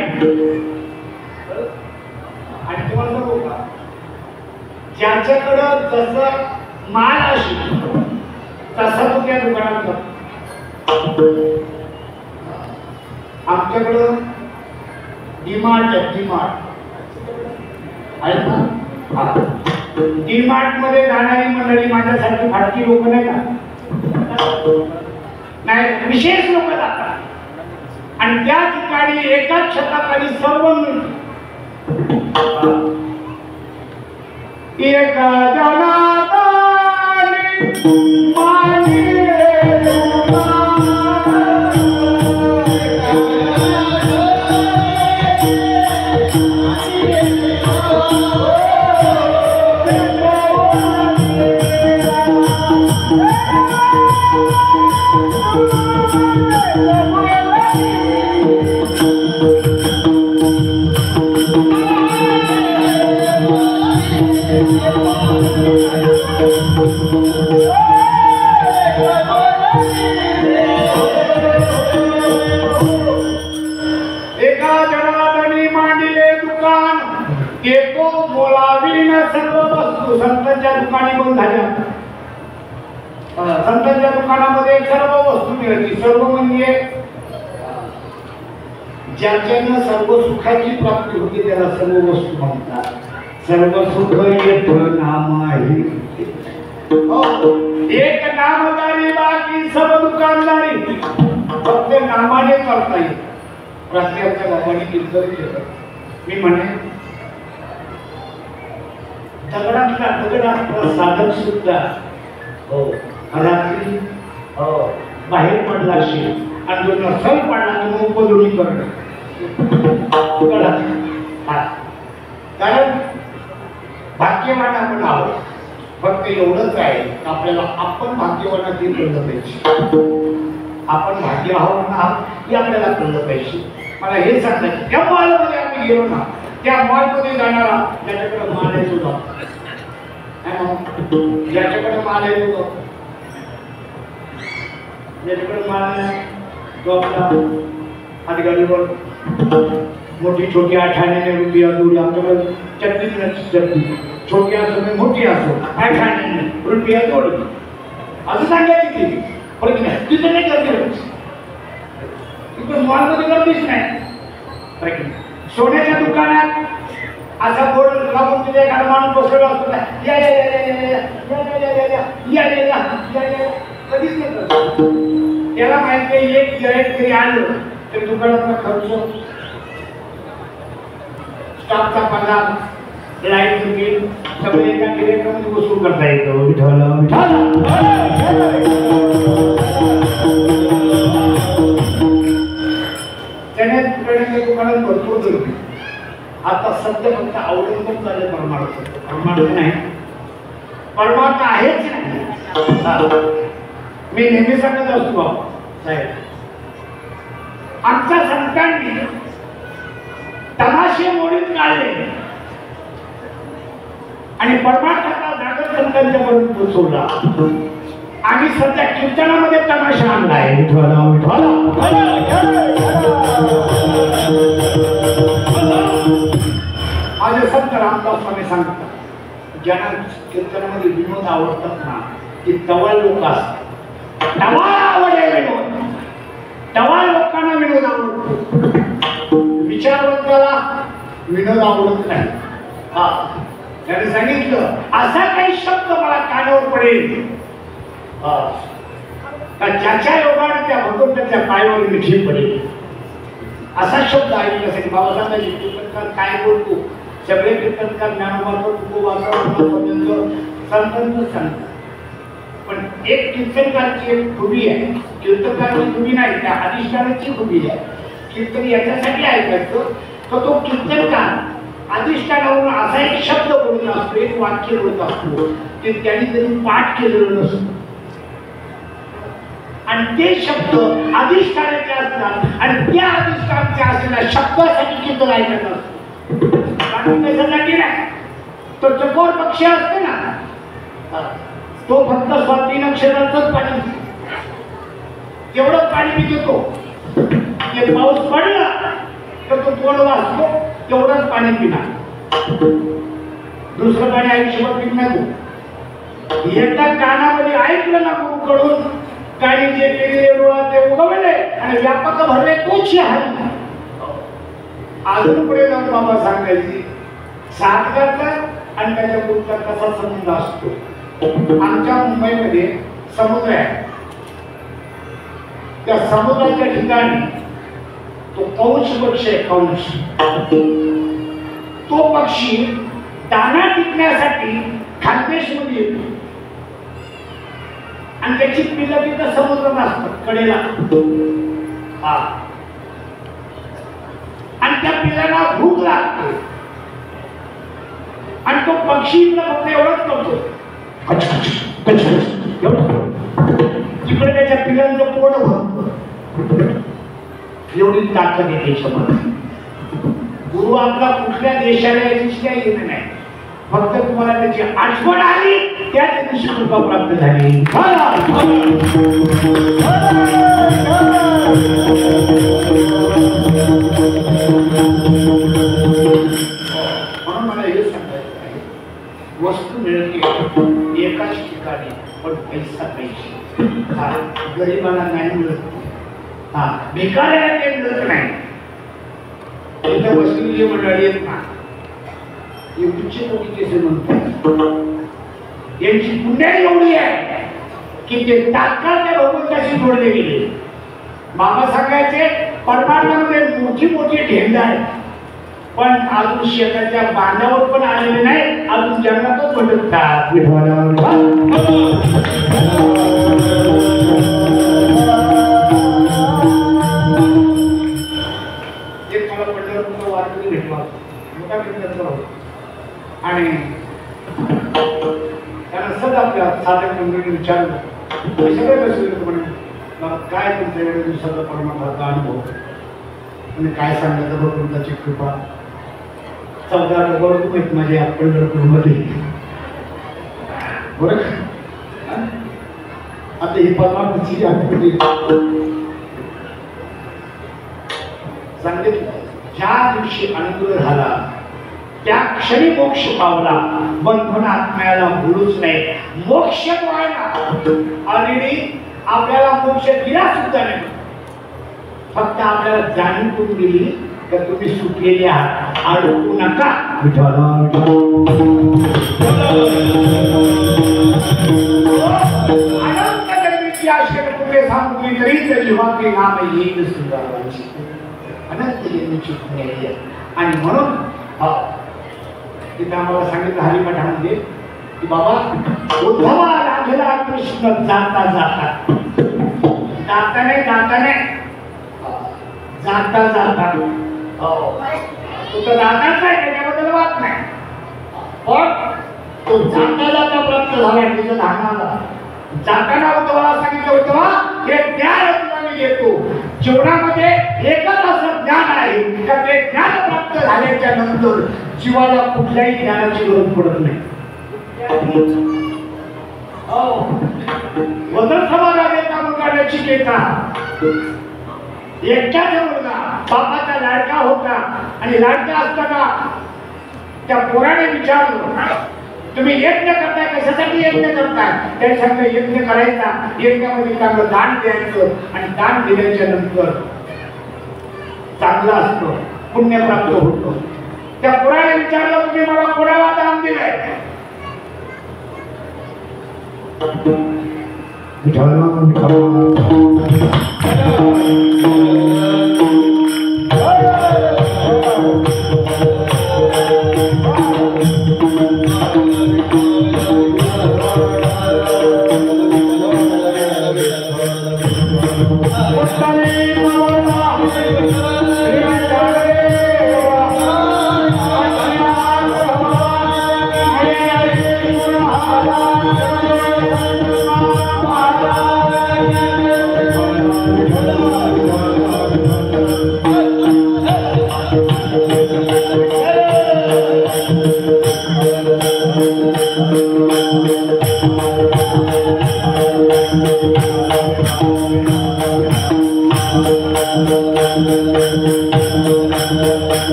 आणि तुम्हाला सांगू का, ज्याच्याकडं जसं माल असेल तसा तो त्या दुकानात जातो. आमच्याकडं डीमार्ट आहे, डीमार्ट आहे ना. डीमार्ट मध्ये जाणारी मंडळी माझ्यासारखी फाटकी लोक नाही का, नाही विशेष लोक जातात. आणि त्या ठिकाणी एकाच छताखाली सर्व मिळतं. एक जनादानी एको बोलावी न सर्व वस्तू. संतांच्या दुकानी बंद झाल्या. संतांच्या दुकानामध्ये सर्व वस्तू मिळते. सर्व म्हणजे ज्याच्यानं सर्व सुखाची प्राप्ती होते त्याला सर्व वस्तू म्हणतात. सर्व सुख येत नामाही. एक नामदारी बाकी सर्व दुकानदारी. फक्त नामाने करता येईल. प्रत्येकाच्या बाबाने कीर्तन केलं. मी म्हणे दगडातला दगडातला साधक सुद्धा रात्री बाहेर पडला असेल आणि जो नसल पडला तो उपदोनी करणं. कारण भाग्यवान आपण आहोत. फक्त एवढंच आहे आपल्याला आपण भाग्यवानाची कळलं पाहिजे. आपण भाग्य आहोत ना हे आपल्याला कळलं पाहिजे. मला हे सांगायचं त्या मालमध्ये आम्ही गेलो ना त्या मॉलमध्ये जाणारा ज्याच्याकडे माल आहे तुझा, ज्याच्याकडे माल आहे तुझा, ज्याच्याकडे माल नाही तो आपला हातगाडीवर मोठी छोटी 8 रुपया दूर आमच्याकडे चटणी छोटी असो मोठी असो 8 रुपया जोड असं सांगायची ती पण तिथं नाही करते तिथं मॉलमध्ये गर्दीच नाही. सोन्याच्या दुकानात असा बोर्ड लागून तिथे एखादा माणूस बसलेला असतो ना, या या या या या या या या या कधीच नाही करत. त्याला माहिती आहे एक गिऱ्हाईक तरी आलं तर दुकानाचा खर्च, स्टाफचा पगार, लाईट बिल सगळे एका गिऱ्हाईकामध्ये वसूल करता येतं. त्याने दुकानात भरपूर गर्दी. आता सध्या फक्त अवलंबून झाले परमार्थ नाही, परमार्थ आहेच नाही. मी नेहमी सांगत असतो साहेब, आमच्या संतांनी तमाशे मोडीत काढले आणि परमार्थाचा जागर संतांच्या पर्यंत पोहोचवला. आम्ही सध्या कीर्तनामध्ये तमाशा आणलाय. माझे संत रामदास स्वामी सांगतात, ज्यांना कीर्तनामध्ये विनोद आवडतात ना की टवाळ लोक असतात. टवाळ आवडे विनोद, टवाळ लोकांना विनोद आवडतो, विचारवंताला विनोद आवडत नाही. हा त्याने सांगितलं असा काही शब्द मला कानावर पडेल ज्याच्या योगाने त्या भगवंताच्या पायावर मिठी पडेल, असा शब्द ऐकण्यासाठी बाबासाहेबांची कीर्तनकार काय बोलतो. सगळे कीर्तनकार ज्ञानोबाचं संतांचं सांगतात, पण एक कीर्तनकारची एक खूबी आहे. कीर्तनकारची खूबी नाही, त्या अधिष्ठानाची खूबी आहे. कीर्तन याच्यासाठी ऐकायचं तर तो कीर्तनकार अधिष्ठानावरून असा एक शब्द बोलत असतो, एक वाक्य बोलत असतो ते त्यांनी तरी पाठ केलेलं नसतं आणि ते शब्द अधिष्ठानाचे असतात आणि त्या अधिष्ठानाचे असलेल्या शब्दासाठी कीर्तन ऐकत असतो. नाही तो चकोर पक्षी असते ना, तो फक्त 3 अक्षरांचंच पाणी, तेवढंच पाणी पितो. ते पाऊस पडला तर तो तोंड वाचतो, तेवढंच पाणी पिणार, दुसरं पाणी आयुष्यभर पित नाही. एकदा कानामध्ये ऐकलं ना गुरुकडून, गाडी जे केलेले डोळा ते उगवले आणि व्यापक भरले तोच आहे. अजून पुढे जाऊन बाबा सांगायची साधकाचा आणि त्याच्या गुरुचा कसा संबंध असतो. आमच्या मुंबईमध्ये समुद्र आहे, त्या समुद्राच्या ठिकाणी तो कौश पक्षी आहे. कौश तो पक्षी दाना टिकण्यासाठी खानदेशमध्ये येतो आणि त्याची पिल्लं तिथं समुद्रात असतात कडेला. आणि त्या पिल्लांना भूक लागते आणि तो पक्षी फक्त एवढंच करतो, तिकडे त्याच्या पिल्लांचं पोट भरतो. एवढी ताकद आहे त्याच्यामध्ये. गुरु आपला कुठल्या देशाला याची काही येत नाही, फक्त तुम्हाला त्याची आठवण आली त्याच दिवशी कृपा प्राप्त झाली. म्हणून मला हे सांगायचं आहे, वस्तू मिळते एकाच ठिकाणी पण पैसा पाहिजे. गरिबाला नाही मिळत, भिकाऱ्याला ते मिळत नाही. इथं बसलेली जी मंडळी आहेत ना, एवढीची मोठी केसे म्हणतात, यांची पुण्यात एवढी आहे की ते तात्काळ त्या भगवंताशी जोडले गेले. बाबा सांगायचे परमार्थामध्ये मोठी मोठी ढेंड आहे, पण अजून शेताच्या बांधावर पण आलेले नाही, अजून जंगलातच भटकतात. एक मला पंढरपूरचा वारकरी भेटला, मोठा कीर्तनकार होता आणि त्याला सद आपल्या साधक मंडळीने विचारलं, सगळे बसले म्हणे काय तुमच्या एवढ्या दिवसाचा परमार्थाचा अनुभव आणि काय सांगायचं भगवंताची कृपा. 14 गौरव माझ्या पंढरपूरमध्ये बरं आता ही परमात्म्याची आठवणी सांगितलं ज्या दिवशी अनुग्रह झाला त्या क्षणी मोक्ष पावला बंधन आत्म्याला भूलूच नाही मोक्ष व्हायला ऑलरेडी आपल्याला मोक्ष दिला सुद्धा नाही फक्त आपल्याला जाणीव करून दिली तर तुम्ही सुटलेले आहात अडकू नका आणि म्हणून तिथं आम्हाला सांगितलं हरिमठामध्ये की बाबा उद्धवा लागला कृष्ण जाता जाता जाताने जाताने जाता जाता तो तर जाताच नाही त्याच्याबद्दल वाद नाही पण तो जाता जाता प्राप्त झाला तिचं धानाला जाताना उद्धवाला सांगितलं उद्धवा हे ज्ञान तुला मी देतो जीवनामध्ये एकच असं ज्ञान आहे का ते ज्ञान प्राप्त झाल्याच्या नंतर जीवाला कुठल्याही ज्ञानाची गरज पडत नाही वजन समाजाचा मुलगा नचिकेता एकट्याचा मुलगा बापाचा लाडका होता आणि लाडका असताना त्या पोराने विचारलं तुम्ही यज्ञ करताय कशासाठी यज्ञ करताय त्यासाठी यज्ञ करायचा यज्ञामध्ये चांगलं दान द्यायचं आणि दान दिल्याच्या नंतर चांगलं असतं पुण्य प्राप्त होतं त्या पोराने विचारलं तुम्ही मला कोणाला दान दिलंय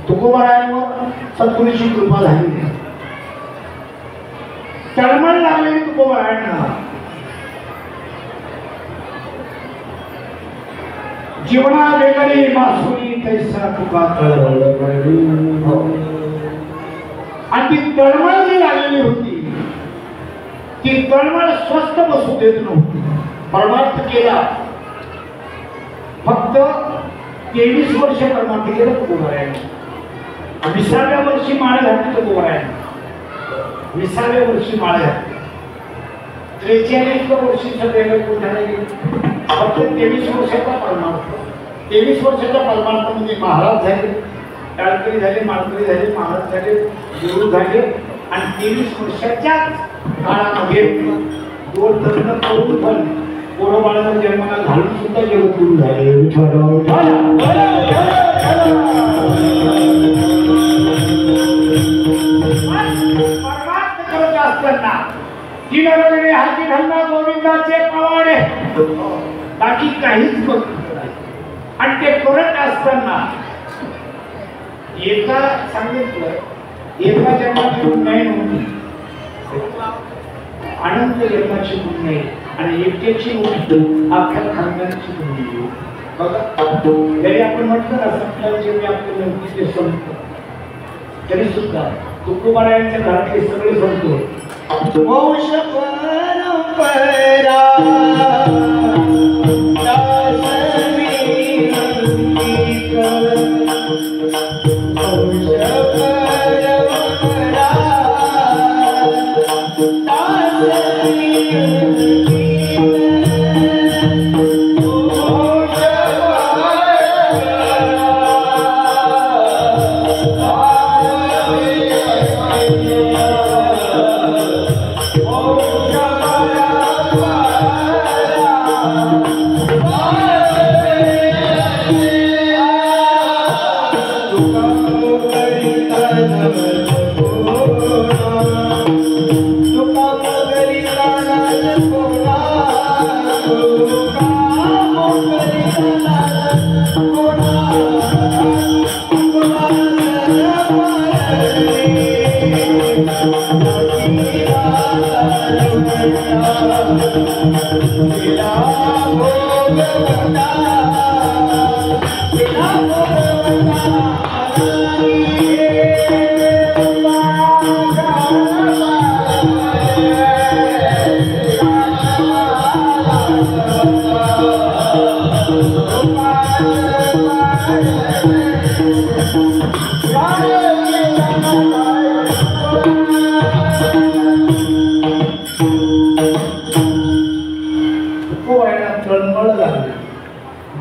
तुकोबारायांवर सद्गुरूची कृपा झाली. तळमळ लागली तुकोबारायांना. जीवना वेगळी मासुरी तैसा तुका तळमळ. आणि ती तळमळ जी लागलेली होती ती तळमळ स्वस्थ बसू देत नव्हती. परमार्थ केला. फक्त 23 वर्ष परमार्थ केलं तुकोबारायांनी. 20व्या वर्षी माळ घातली तुकोबारायांनी. 20व्या वर्षी माळ घातली. 43व्या वर्षी सगळे कुठाला गेले. फक्त 23 वर्षाचा परमार्थ. 23 वर्षाच्या परमार्थामध्ये महाराज झाले, टाळकरी झाले, माळकरी झाले, महाराज झाले, गुरु झाले. आणि 23 वर्षाच्या काळामध्ये दोन लग्न करून पण पोरोबाळाचा जन्माला घालून सुद्धा जेव्हा गुरु झाले. परमार्थ करत असताना तीन रगडे हाती घालना गोविंदाचे पवाडे, बाकी काहीच करत नाही. आणि ते करत असताना एका सांगितलं एका जन्माची पुण्याई नव्हती, अनंत जन्माची पुण्याई. आणि एकट्याची नव्हती, अख्ख्या खानदानाची पुण्याई. बघा जरी आपण म्हटलं ना संतांचे मी आपले नव्हती ते संत, तरी सुद्धा तुकोबारायांच्या घरातले सगळे संत वंश परंपरा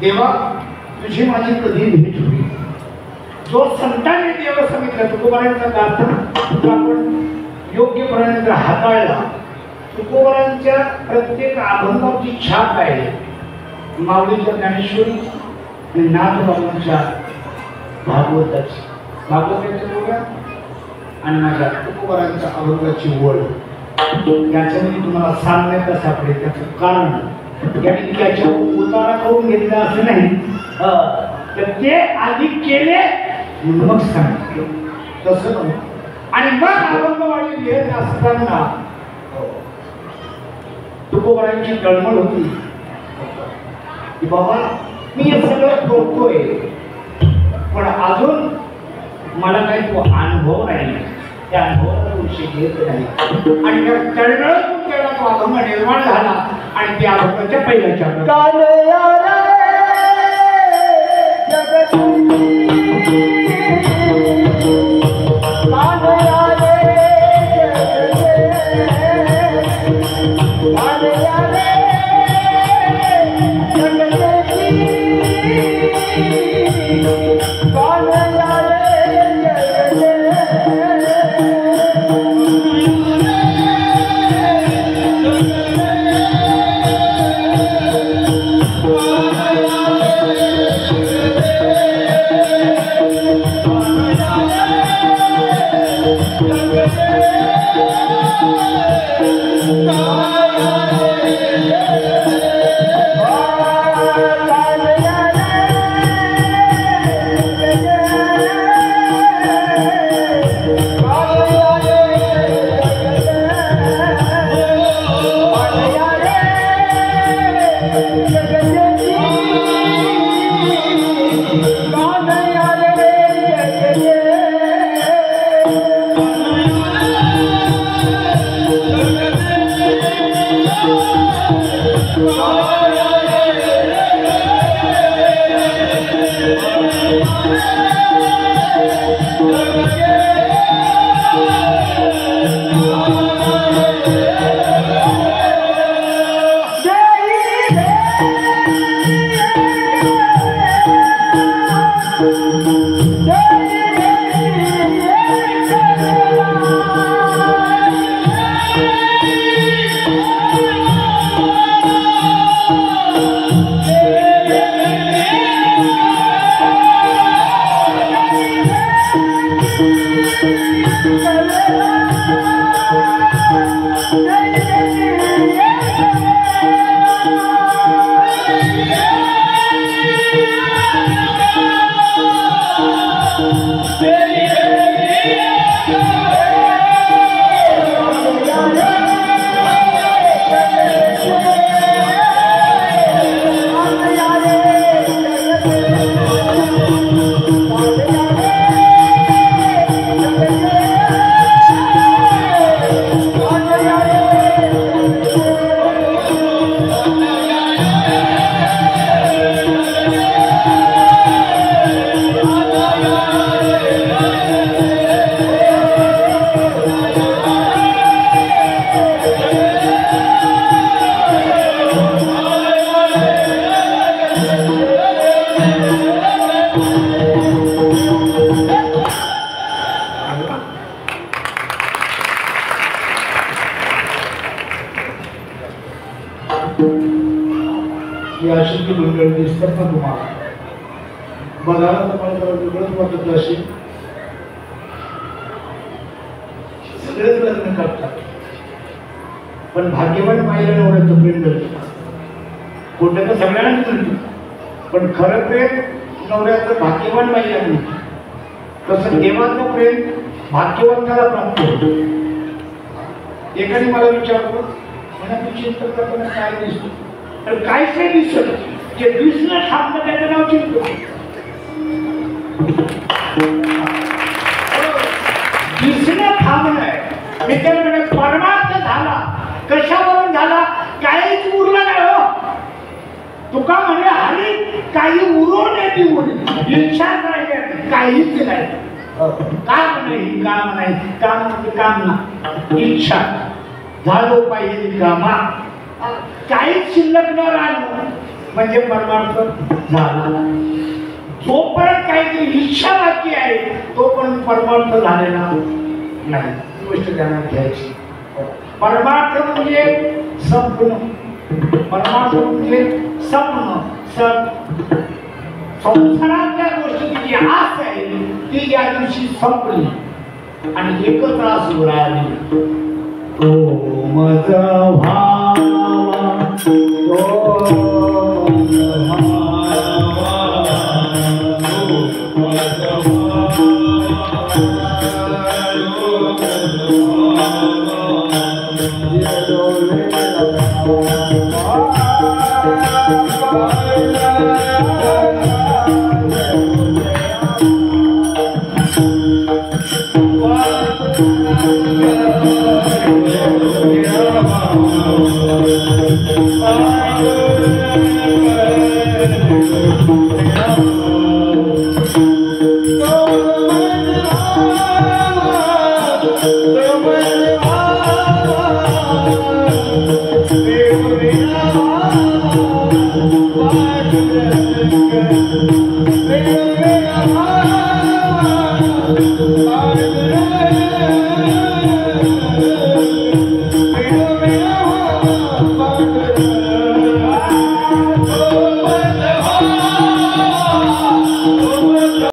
देवा तुझी माझी कधी भेट होईल. जो संतांनी देव सांगितलं तुकोबारायांचा गाथा आपण योग्य प्रमाणे हाताळला. तुकोबारायांच्या प्रत्येक अभंगाची छाप आहे. माऊलीच्या ज्ञानेश्वरी आणि नाथबाबांच्या भागवताची बघा आणि माझ्या तुकोबारायांच्या अभंगाची ओळ याच्यामध्ये तुम्हाला सांगण्यात सापडेल. त्याचं कारण त्यांनी त्याच्या उतारा करून घेतला असं नाही, तर ते आधी केले मग सांगितले तसं नव्हतं. आणि मग अभंगवाणी लिहित असताना तुकोबारायांची तळमळ होती की बाबा मी हे सगळं करतोय पण अजून मला काही तो अनुभव नाही. त्या अनुभवाचा विषय घेत नाही आणि त्या तळमळून त्याला तो अभंग निर्माण झाला आणि त्या अभंगाच्या पहिल्या चरणात अशी मंडळी दिसतात ना तुम्हाला बघायला तुम्हाला जरा वेगळंच वाटत असेल. सगळेच लग्न करतात पण भाग्यवान पाहिलं एवढं प्रेम मिळतं. कोणत्या तर सगळ्यांनाच मिळतं पण खरं प्रेम नवऱ्याचं भाग्यवान पाहिलं मिळतं. तसं देवाचं प्रेम भाग्यवंताला प्राप्त होतं. एकाने मला विचारलं मला तू चिंता करताना काय दिसतो तर काहीच नाही दिसत. जे दिसणं थांबणं त्याचं नाव चिंतो. दिसणं थांबणं आहे. मी त्याला म्हणत परमार्थ झाला कशावरून झाला काहीच उरलं नाही हो. तुका म्हणे हरी काही उरवण्याची उरली इच्छा नाही काहीच नाही. काम नाही काम नाही काम म्हणजे काम ना इच्छा झालो पाहिजे कामा काहीच शिल्लक न राहिलं म्हणजे परमार्थ झाला. जोपर्यंत काही इच्छा बाकी आहे तोपर्यंत परमार्थ झालेला नाही. गोष्ट ध्यानात घ्यायची. परमार्थ म्हणजे स्वप्न. परमार्थ म्हणजे स्वप्न संसारातल्या गोष्टीची जी आस आहे ती ज्या दिवशी संपली आणि एकत्र असू राहिली तो माझा भावा तो Oh